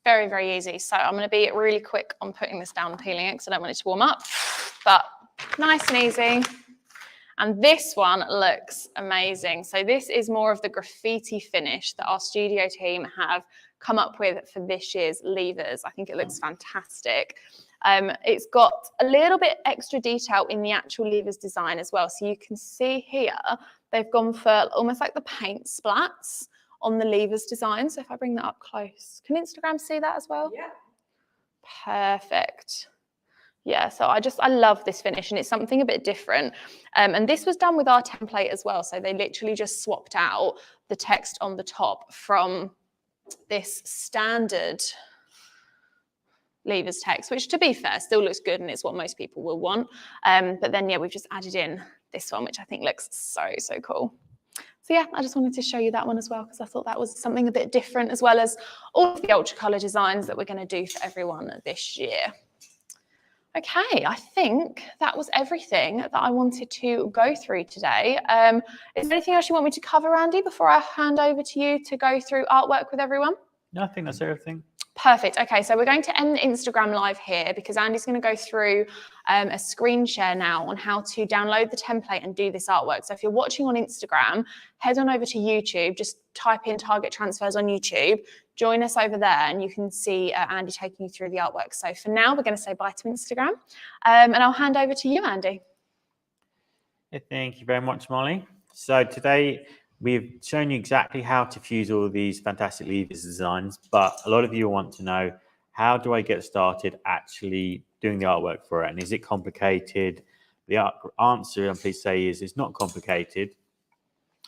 Very, very easy. So I'm going to be really quick on putting this down and peeling it because I don't want it to warm up, but nice and easy. And this one looks amazing. So this is more of the graffiti finish that our studio team have come up with for this year's levers. I think it looks fantastic. It's got a little bit extra detail in the actual levers design as well. So you can see here, they've gone for almost like the paint splats on the levers design. So if I bring that up close, can Instagram see that as well? Yeah. Perfect. Yeah, so I love this finish and it's something a bit different. And this was done with our template as well. So they literally just swapped out the text on the top from this standard levers text, which to be fair, still looks good and it's what most people will want. But then, yeah, we've just added in this one, which I think looks so, so cool. So yeah, I just wanted to show you that one as well because I thought that was something a bit different, as well as all of the ultra color designs that we're going to do for everyone this year. Okay, I think that was everything that I wanted to go through today. Is there anything else you want me to cover, Andy, before I hand over to you to go through artwork with everyone? No, I think that's everything. Perfect. Okay, so we're going to end the Instagram live here because Andy's going to go through a screen share now on how to download the template and do this artwork. So if you're watching on Instagram, head on over to YouTube, just type in Target Transfers on YouTube, join us over there and you can see Andy taking you through the artwork. So for now, we're going to say bye to Instagram and I'll hand over to you, Andy. Yeah, thank you very much, Molly. So today, we've shown you exactly how to fuse all these fantastic levers designs, but a lot of you want to know, how do I get started actually doing the artwork for it? And is it complicated? The answer, I'm pleased to say, is it's not complicated.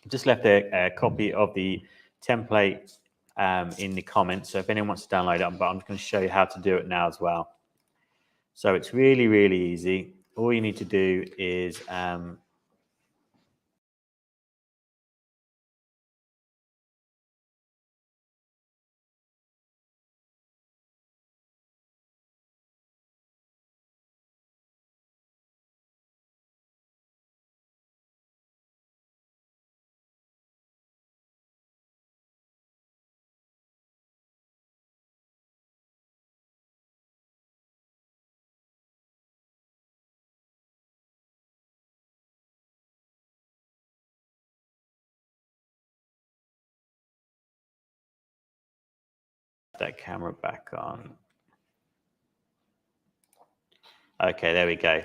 I've just left a copy of the template in the comments. So if anyone wants to download it, but I'm just going to show you how to do it now as well. So it's really, really easy. All you need to do is that camera back on. Okay, there we go.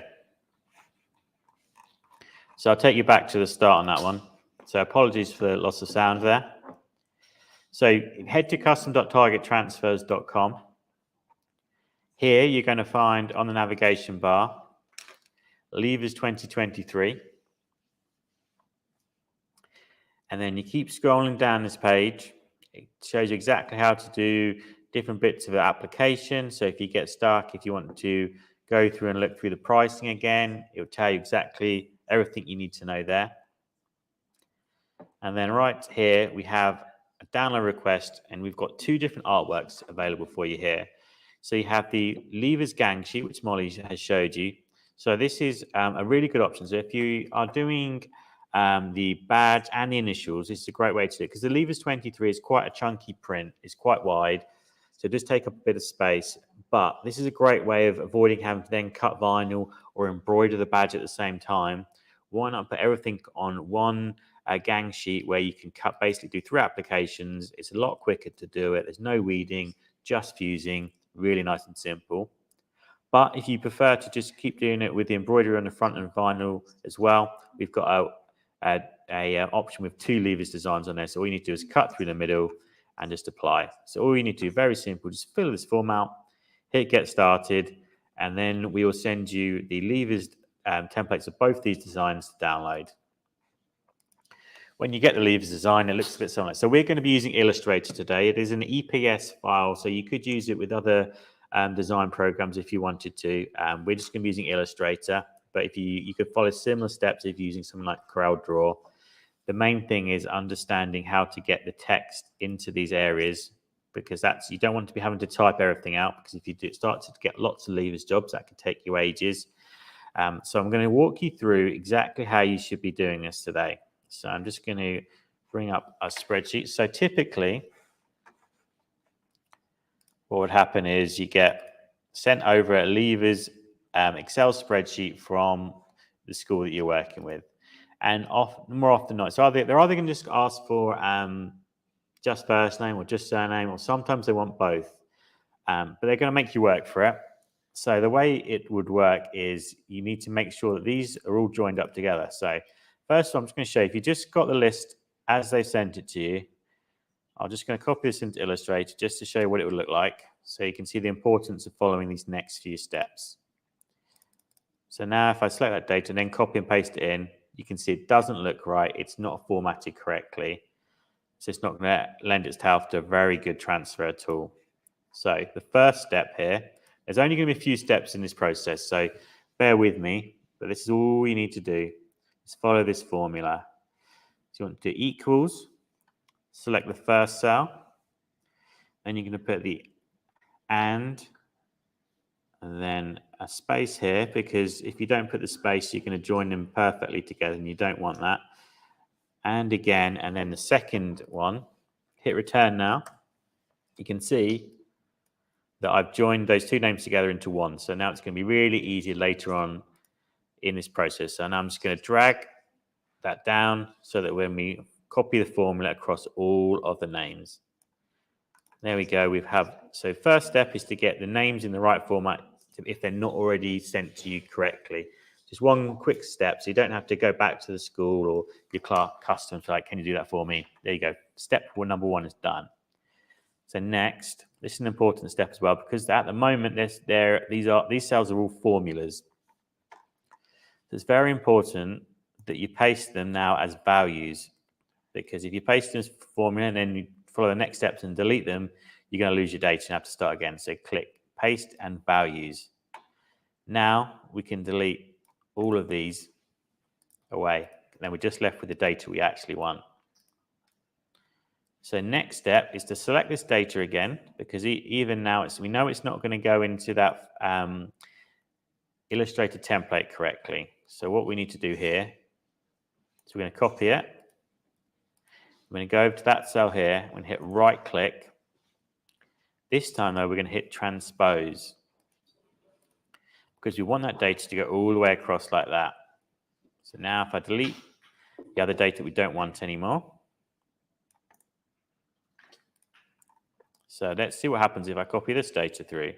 So I'll take you back to the start on that one. So apologies for the loss of sound there. So head to custom.targettransfers.com. Here you're going to find on the navigation bar, Levers 2023. And then you keep scrolling down this page. It shows you exactly how to do different bits of the application. So if you get stuck, if you want to go through and look through the pricing again, it will tell you exactly everything you need to know there. And then right here, we have a download request, and we've got two different artworks available for you here. So you have the levers gang sheet, which Molly has showed you. So this is a really good option. So if you are doing the badge and the initials. This is a great way to do it because the levers 23 is quite a chunky print. It's quite wide, so just take up a bit of space. But this is a great way of avoiding having to then cut vinyl or embroider the badge at the same time. Why not put everything on one gang sheet where you can basically do 3 applications? It's a lot quicker to do it. There's no weeding, just fusing, really nice and simple. But if you prefer to just keep doing it with the embroidery on the front and vinyl as well, we've got a option with 2 levers designs on there. So all you need to do is cut through the middle and just apply. So all you need to do, very simple, just fill this form out, hit get started, and then we will send you the levers templates of both these designs to download. When you get the levers design, it looks a bit similar. So we're going to be using Illustrator today. It is an EPS file, so you could use it with other design programs if you wanted to. We're just going to be using Illustrator, but if you could follow similar steps if you're using something like CorelDRAW. The main thing is understanding how to get the text into these areas, because you don't want to be having to type everything out, because if you start to get lots of levers jobs, that could take you ages. So I'm going to walk you through exactly how you should be doing this today. So I'm just going to bring up a spreadsheet. So typically, what would happen is you get sent over a levers Excel spreadsheet from the school that you're working with. And more often than not, so they're either going to just ask for just first name or just surname, or sometimes they want both. But they're going to make you work for it. So the way it would work is you need to make sure that these are all joined up together. So first of all, I'm just going to show you, if you just got the list as they sent it to you, I'm just going to copy this into Illustrator just to show you what it would look like. So you can see the importance of following these next few steps. So now if I select that data and then copy and paste it in, you can see it doesn't look right. It's not formatted correctly. So it's not going to lend itself to a very good transfer tool. So the first step here, there's only going to be a few steps in this process. So bear with me, but this is all you need to do. Just follow this formula. So you want to do equals, select the first cell, then you're going to put the and then a space here, because if you don't put the space, you're going to join them perfectly together, and you don't want that. And again, and then the second one, hit return now. You can see that I've joined those 2 names together into one. So now it's going to be really easy later on in this process. So now I'm just going to drag that down so that when we copy the formula across all of the names. There we go. So first step is to get the names in the right format if they're not already sent to you correctly. Just one quick step, so you don't have to go back to the school or your customer to can you do that for me? There you go. Step number 1 is done. So next, this is an important step as well, because at the moment these cells are all formulas. So it's very important that you paste them now as values, because if you paste them as formula and then you follow the next steps and delete them, you're going to lose your data and have to start again. So click paste and values. Now we can delete all of these away. Then we're just left with the data we actually want. So next step is to select this data again, because even now we know it's not going to go into that Illustrator template correctly. So what we need to do here is we're going to copy it. I'm going to go over to that cell here. I'm going to hit right click. This time though, we're going to hit transpose, because we want that data to go all the way across like that. So now if I delete the other data we don't want anymore. So let's see what happens if I copy this data through.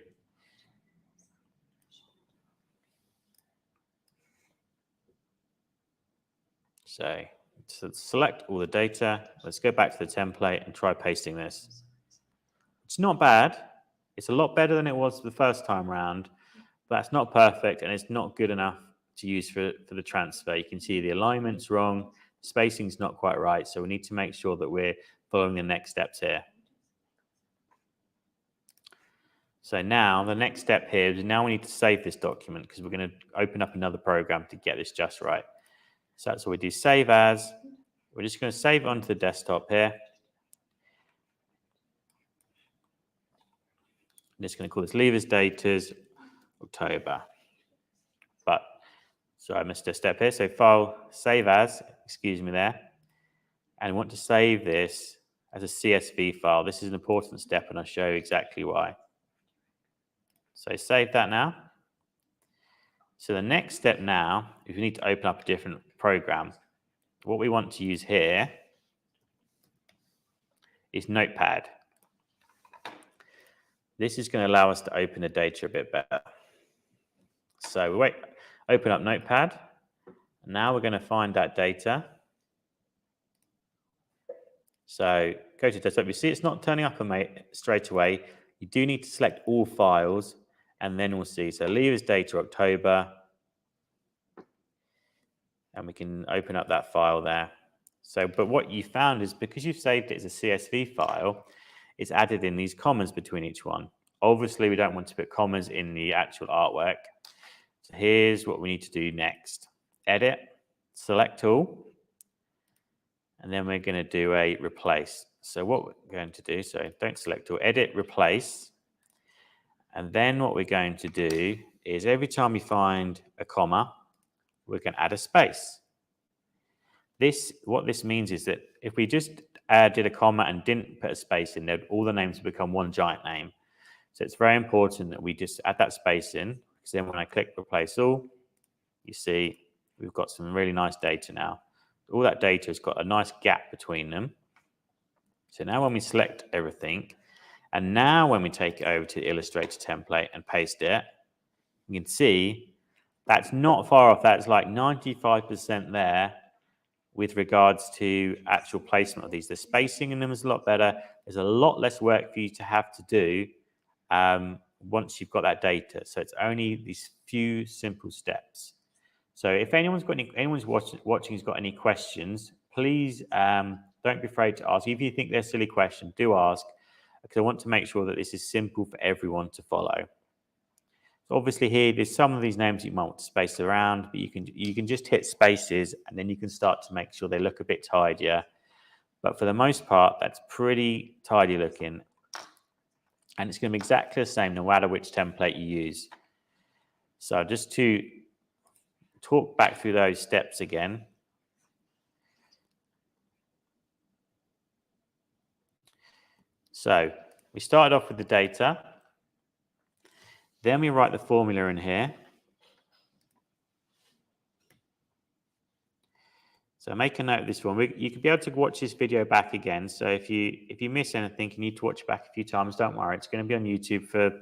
So select all the data. Let's go back to the template and try pasting this. It's not bad. It's a lot better than it was the first time round, but it's not perfect and it's not good enough to use for the transfer. You can see the alignment's wrong, spacing's not quite right, so we need to make sure that we're following the next steps here. So now the next step here is now we need to save this document, because we're going to open up another program to get this just right. So that's what we do, save as. We're just going to save it onto the desktop here. I'm just going to call this levers datas October. But, sorry, I missed a step here. So file, save as, excuse me there, and want to save this as a CSV file. This is an important step, and I'll show you exactly why. So save that now. So the next step now is we need to open up a different program. What we want to use here is Notepad. This is going to allow us to open the data a bit better. So we open up Notepad. Now we're going to find that data. So go to desktop. You see it's not turning up straight away. You do need to select all files, and then we'll see. So leave as data October, and we can open up that file there. So, but what you found is because you've saved it as a CSV file, it's added in these commas between each one. Obviously, we don't want to put commas in the actual artwork. So here's what we need to do next. Edit, select all, and then we're going to do a replace. So what we're going to do, so don't select all, edit, replace. And then what we're going to do is every time we find a comma, we're going to add a space. What this means is that if we just did a comma and didn't put a space in there, all the names would become one giant name. So it's very important that we just add that space in, because then when I click replace all, you see we've got some really nice data now. All that data has got a nice gap between them. So now when we select everything, and now when we take it over to the Illustrator template and paste it, you can see that's not far off. That's like 95% there with regards to actual placement of these. The spacing in them is a lot better. There's a lot less work for you to have to do once you've got that data. So it's only these few simple steps. So if anyone's watching has got any questions, please don't be afraid to ask. If you think they're a silly question, do ask, because I want to make sure that this is simple for everyone to follow. So obviously here, there's some of these names you might want to space around, but you can just hit spaces, and then you can start to make sure they look a bit tidier. But for the most part, that's pretty tidy looking. And it's going to be exactly the same no matter which template you use. So just to talk back through those steps again. So we started off with the data. Then we write the formula in here. So make a note of this one. You could be able to watch this video back again. So if you miss anything, you need to watch it back a few times. Don't worry, it's going to be on YouTube for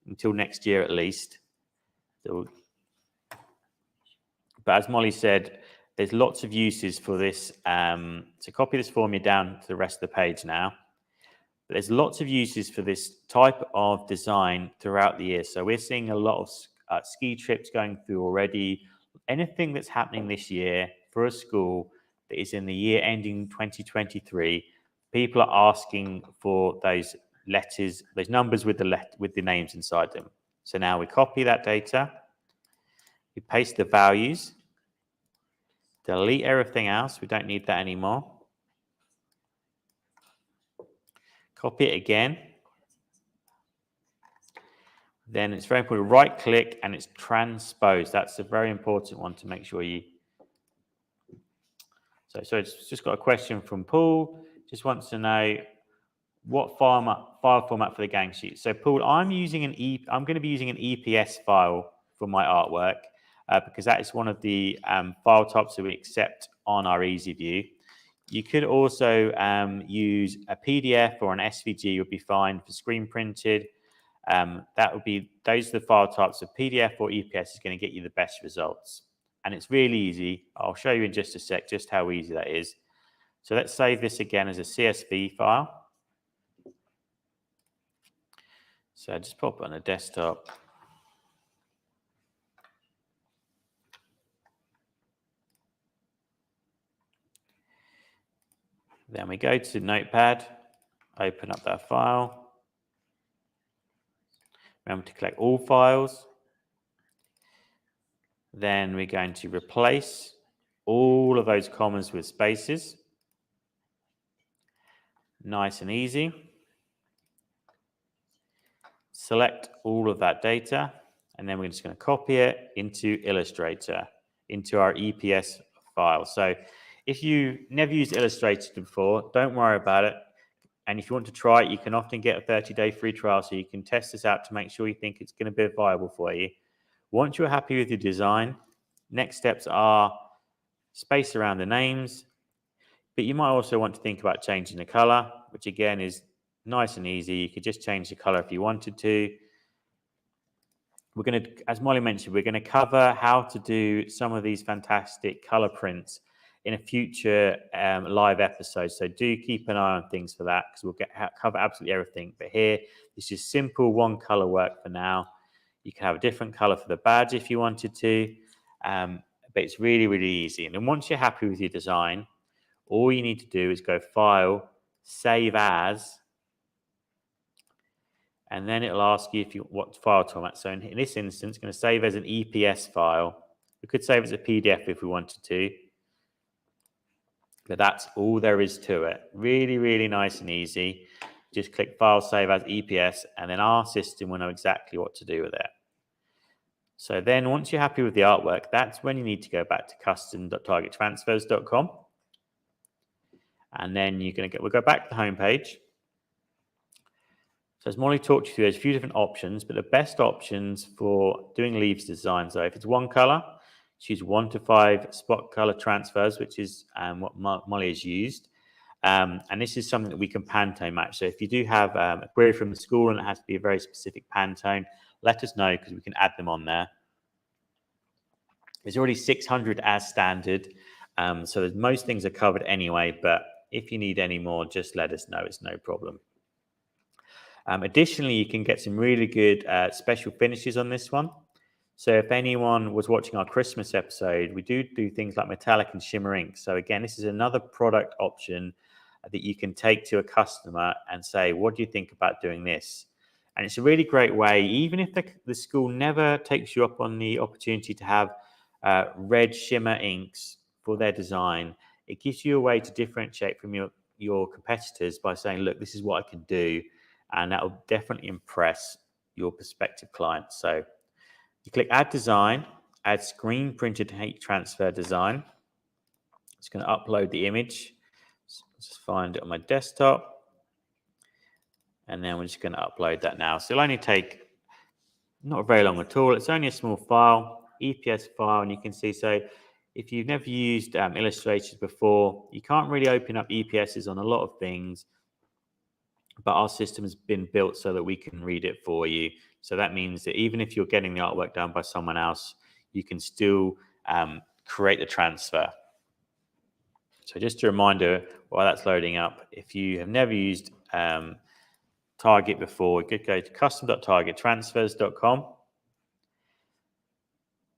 until next year at least. So, but as Molly said, there's lots of uses for this. So copy this formula down to the rest of the page now. But there's lots of uses for this type of design throughout the year. So we're seeing a lot of ski trips going through already. Anything that's happening this year for a school that is in the year ending 2023, people are asking for those letters, those numbers with the names inside them. So now we copy that data, we paste the values, delete everything else, we don't need that anymore. Copy it again. Then it's very important, right click and it's transpose. That's a very important one to make sure you. So it's just got a question from Paul. Just wants to know what file format for the gang sheet. So Paul, I'm going to be using an EPS file for my artwork because that is one of the file types that we accept on our EasyView. You could also use a PDF or an SVG would be fine for screen printed. Those are the file types. of PDF or EPS is going to get you the best results. And it's really easy. I'll show you in just a sec just how easy that is. So let's save this again as a CSV file. So just pop it on a desktop. Then we go to Notepad, open up that file. Remember to collect all files. Then we're going to replace all of those commas with spaces. Nice and easy. Select all of that data, and then we're just going to copy it into Illustrator, into our EPS file. So if you never used Illustrator before, don't worry about it. And if you want to try it, you can often get a 30-day free trial, so you can test this out to make sure you think it's going to be viable for you. Once you're happy with your design, next steps are space around the names, but you might also want to think about changing the color, which again is nice and easy. You could just change the color if you wanted to. We're going to, as Molly mentioned, we're going to cover how to do some of these fantastic color prints in a future live episode. So do keep an eye on things for that, because we'll cover absolutely everything. But here, it's just simple one color work for now. You can have a different color for the badge if you wanted to, but it's really, really easy. And then once you're happy with your design, all you need to do is go File, Save As, and then it'll ask you if you what file format. So in this instance, it's going to save as an EPS file. We could save as a PDF if we wanted to, but that's all there is to it. Really, really nice and easy. Just click File, Save as EPS, and then our system will know exactly what to do with it. So then once you're happy with the artwork, that's when you need to go back to custom.targettransfers.com. And then we'll go back to the home page. So as Molly talked you through, there's a few different options, but the best options for doing leaves designs, so if it's one color, choose 1 to 5 spot color transfers, which is what Molly has used. And this is something that we can Pantone match. So if you do have a query from the school and it has to be a very specific Pantone, let us know, because we can add them on there. There's already 600 as standard. So most things are covered anyway, but if you need any more, just let us know. It's no problem. Additionally, you can get some really good special finishes on this one. So if anyone was watching our Christmas episode, we do things like metallic and shimmer ink. So again, this is another product option that you can take to a customer and say, what do you think about doing this? And it's a really great way, even if the school never takes you up on the opportunity to have red shimmer inks for their design, it gives you a way to differentiate from your competitors by saying, look, this is what I can do. And that will definitely impress your prospective clients. So you click Add Design, Add Screen Printed Heat Transfer Design. It's going to upload the image. So just find it on my desktop. And then we're just going to upload that now. So it'll only take not very long at all. It's only a small file, EPS file, and you can see, so if you've never used Illustrator before, you can't really open up EPSs on a lot of things, but our system has been built so that we can read it for you. So that means that even if you're getting the artwork done by someone else, you can still create the transfer. So just a reminder while that's loading up, if you have never used Target before, you could go to custom.targettransfers.com.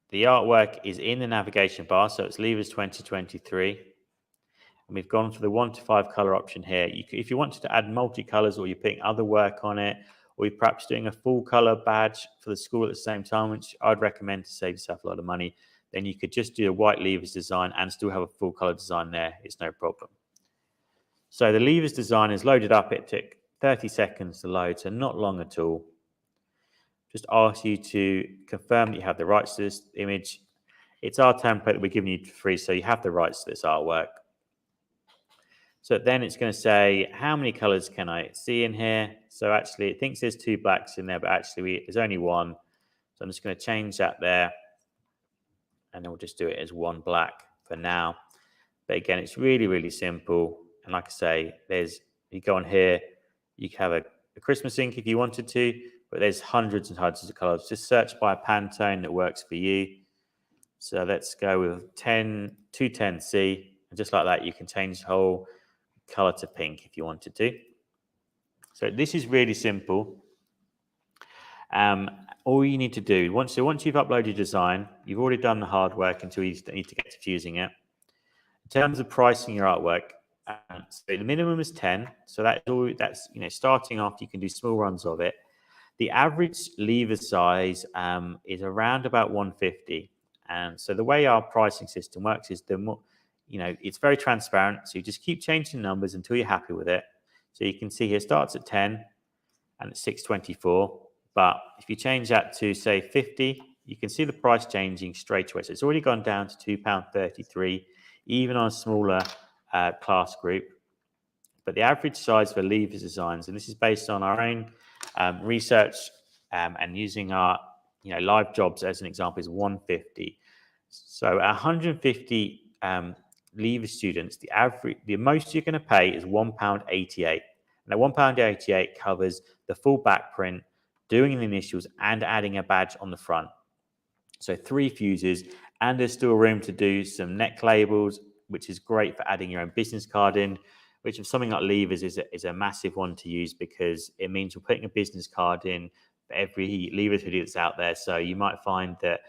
The artwork is in the navigation bar, so it's Levers 2023. And we've gone for the 1 to 5 color option here. If you wanted to add multicolors, or you're putting other work on it, or you're perhaps doing a full color badge for the school at the same time, which I'd recommend to save yourself a lot of money, then you could just do a white levers design and still have a full color design there. It's no problem. So the levers design is loaded up. It took 30 seconds to load, so not long at all. Just ask you to confirm that you have the rights to this image. It's our template that we're giving you for free, so you have the rights to this artwork. So then it's going to say, how many colors can I see in here? So actually, it thinks there's 2 blacks in there, but actually there's only 1. So I'm just going to change that there. And then we'll just do it as 1 black for now. But again, it's really, really simple. And like I say, you go on here, you can have a Christmas ink if you wanted to, but there's hundreds and hundreds of colors. Just search by a Pantone that works for you. So let's go with 210C. And just like that, you can change the whole color to pink if you wanted to. So this is really simple. All you need to do, once you've uploaded your design, you've already done the hard work until you need to get to fusing it. In terms of pricing your artwork, so the minimum is 10. So that's starting off, you can do small runs of it. The average lever size is around about 150. And so the way our pricing system works is the more, it's very transparent. So you just keep changing numbers until you're happy with it. So you can see here, starts at 10 and it's 624. But if you change that to say 50, you can see the price changing straight away. So it's already gone down to £2.33. even on a smaller class group. But the average size for levers designs, and this is based on our own research and using our live jobs as an example, is 150. So 150 lever students, the most you're going to pay is £1.88. And that £1.88 covers the full back print, doing the initials and adding a badge on the front. So 3 fuses, and there's still room to do some neck labels, which is great for adding your own business card in, which if something like levers is a massive one to use, because it means you're putting a business card in for every levers hoodie that's out there. So you might find that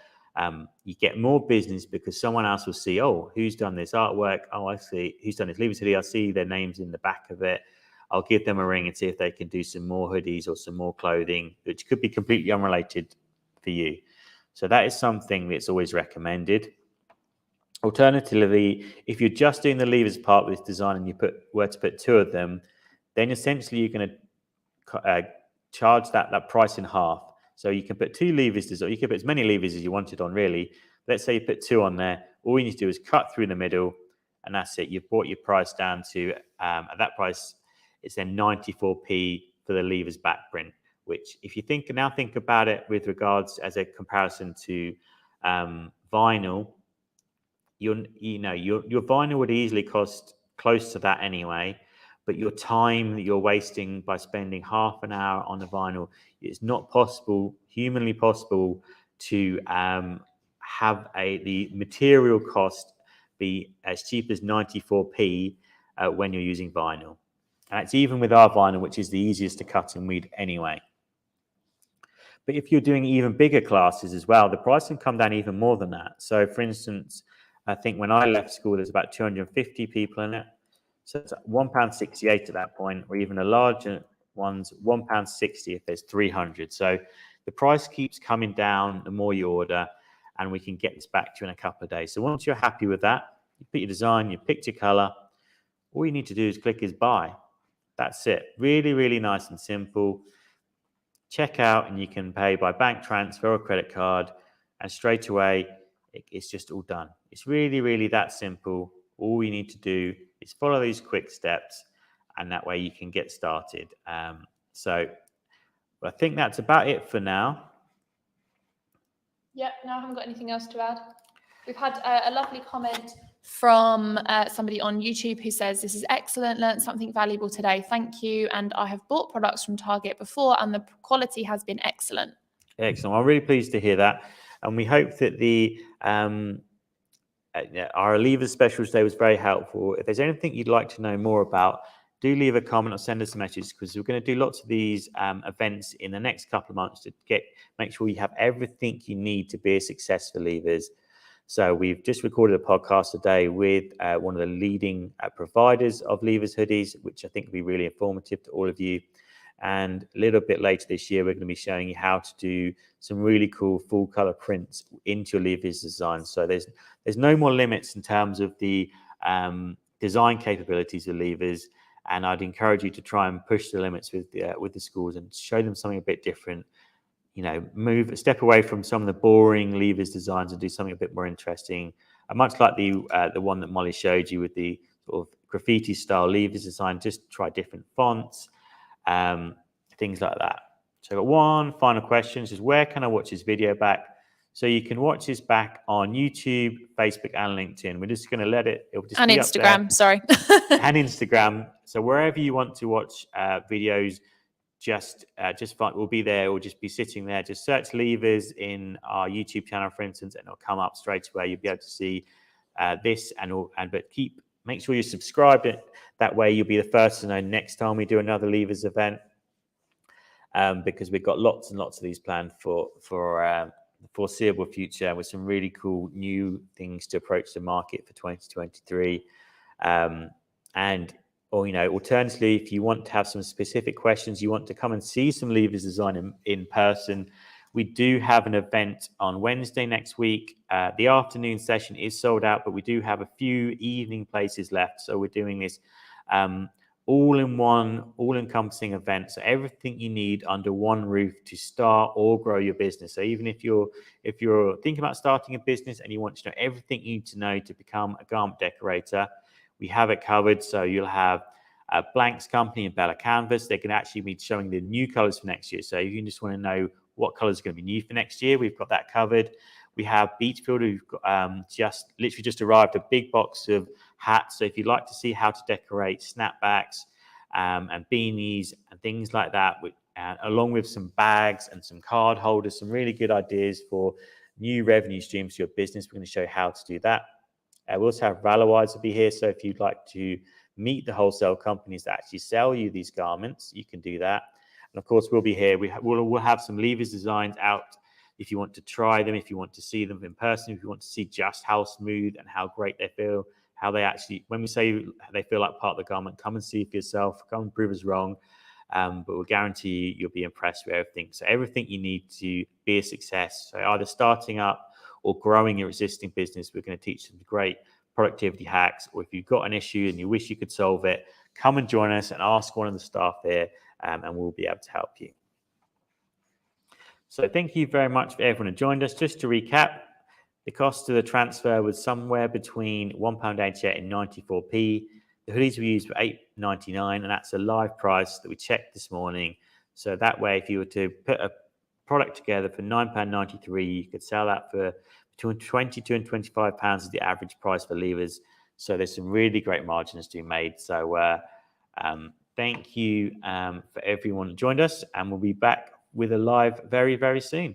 you get more business because someone else will see, oh, who's done this artwork? Oh, I see who's done this levers hoodie. I see their names in the back of it. I'll give them a ring and see if they can do some more hoodies or some more clothing, which could be completely unrelated for you. So that is something that's always recommended. Alternatively, if you're just doing the levers part with this design and you were to put 2 of them, then essentially you're going to charge that price in half. So you can put 2 levers, or you can put as many levers as you wanted on, really. Let's say you put 2 on there. All you need to do is cut through the middle, and that's it. You've brought your price down to, at that price, it's then 94p for the levers back print, which if you think about it with regards as a comparison to vinyl, your vinyl would easily cost close to that anyway, but your time that you're wasting by spending half an hour on the vinyl, it's not humanly possible to have the material cost be as cheap as 94p when you're using vinyl. And that's even with our vinyl, which is the easiest to cut and weed anyway. But if you're doing even bigger classes as well, the price can come down even more than that. So for instance, I think when I left school, there's about 250 people in it. So it's £1.68 at that point, or even the larger ones, £1.60 if there's 300. So the price keeps coming down the more you order, and we can get this back to you in a couple of days. So once you're happy with that, you pick your design, you picked your color, all you need to do is click is buy. That's it. Really, really nice and simple. Check out, and you can pay by bank transfer or credit card, and straight away, it's just all done. It's really, really that simple. All you need to do is follow these quick steps, and that way you can get started. So I think that's about it for now. Yeah, no, I haven't got anything else to add. We've had a lovely comment from somebody on YouTube who says, this is excellent, learned something valuable today, thank you, and I have bought products from Target before and the quality has been excellent. Excellent. I'm really pleased to hear that, and we hope that our levers special today was very helpful. If there's anything you'd like to know more about, do leave a comment or send us a message, because we're going to do lots of these events in the next couple of months to make sure you have everything you need to be a successful levers. So we've just recorded a podcast today with one of the leading providers of levers hoodies, which I think will be really informative to all of you. And a little bit later this year, we're going to be showing you how to do some really cool full color prints into your levers design. So there's no more limits in terms of the design capabilities of levers. And I'd encourage you to try and push the limits with the schools and show them something a bit different. Move a step away from some of the boring levers designs and do something a bit more interesting. Much like the one that Molly showed you with the sort of graffiti style levers design, just try different fonts, things like that. So I've got one final question, which is where can I watch this video back? So you can watch this back on YouTube, Facebook, and LinkedIn. We're just going to it'll just and be Instagram, up there. sorry. And Instagram. So wherever you want to watch videos, just find, we'll be there. We'll just be sitting there. Just search levers in our YouTube channel, for instance, and it'll come up straight away. You'll be able to see this but make sure you're subscribed. That way, you'll be the first to know next time we do another levers event. Because we've got lots and lots of these planned for the foreseeable future, with some really cool new things to approach the market for 2023. Alternatively, if you want to have some specific questions, you want to come and see some levers design in person, we do have an event on Wednesday next week. The afternoon session is sold out, but we do have a few evening places left. So we're doing this all-in-one, all-encompassing event. So everything you need under one roof to start or grow your business. So even if you're thinking about starting a business and you want to know everything you need to know to become a garment decorator, we have it covered. So you'll have a Blanks company and Bella Canvas. They can actually be showing the new colors for next year. So if you just want to know what colors are going to be new for next year, we've got that covered. We have Beachfield, who've got, just arrived a big box of hats. So if you'd like to see how to decorate snapbacks and beanies and things like that, along with some bags and some card holders, some really good ideas for new revenue streams to your business, we're going to show you how to do that. We also have Ralowise will be here. So if you'd like to meet the wholesale companies that actually sell you these garments, you can do that. And of course, we'll be here. We'll have some levers designs out if you want to try them, if you want to see them in person, if you want to see just how smooth and how great they feel, how they actually, when we say they feel like part of the garment, come and see for yourself, come and prove us wrong. But we'll guarantee you'll be impressed with everything. So everything you need to be a success. So either starting up or growing your existing business, we're going to teach some great productivity hacks. Or if you've got an issue and you wish you could solve it, come and join us and ask one of the staff here, and we'll be able to help you. So thank you very much for everyone who joined us. Just to recap, the cost of the transfer was somewhere between £1.88 and 94p. The hoodies we used were £8.99, and that's a live price that we checked this morning. So that way, if you were to put a product together for £9.93, you could sell that for between £22 and £25 is the average price for levers. So there's some really great margins to be made. So thank you for everyone who joined us, and we'll be back with a live very, very soon.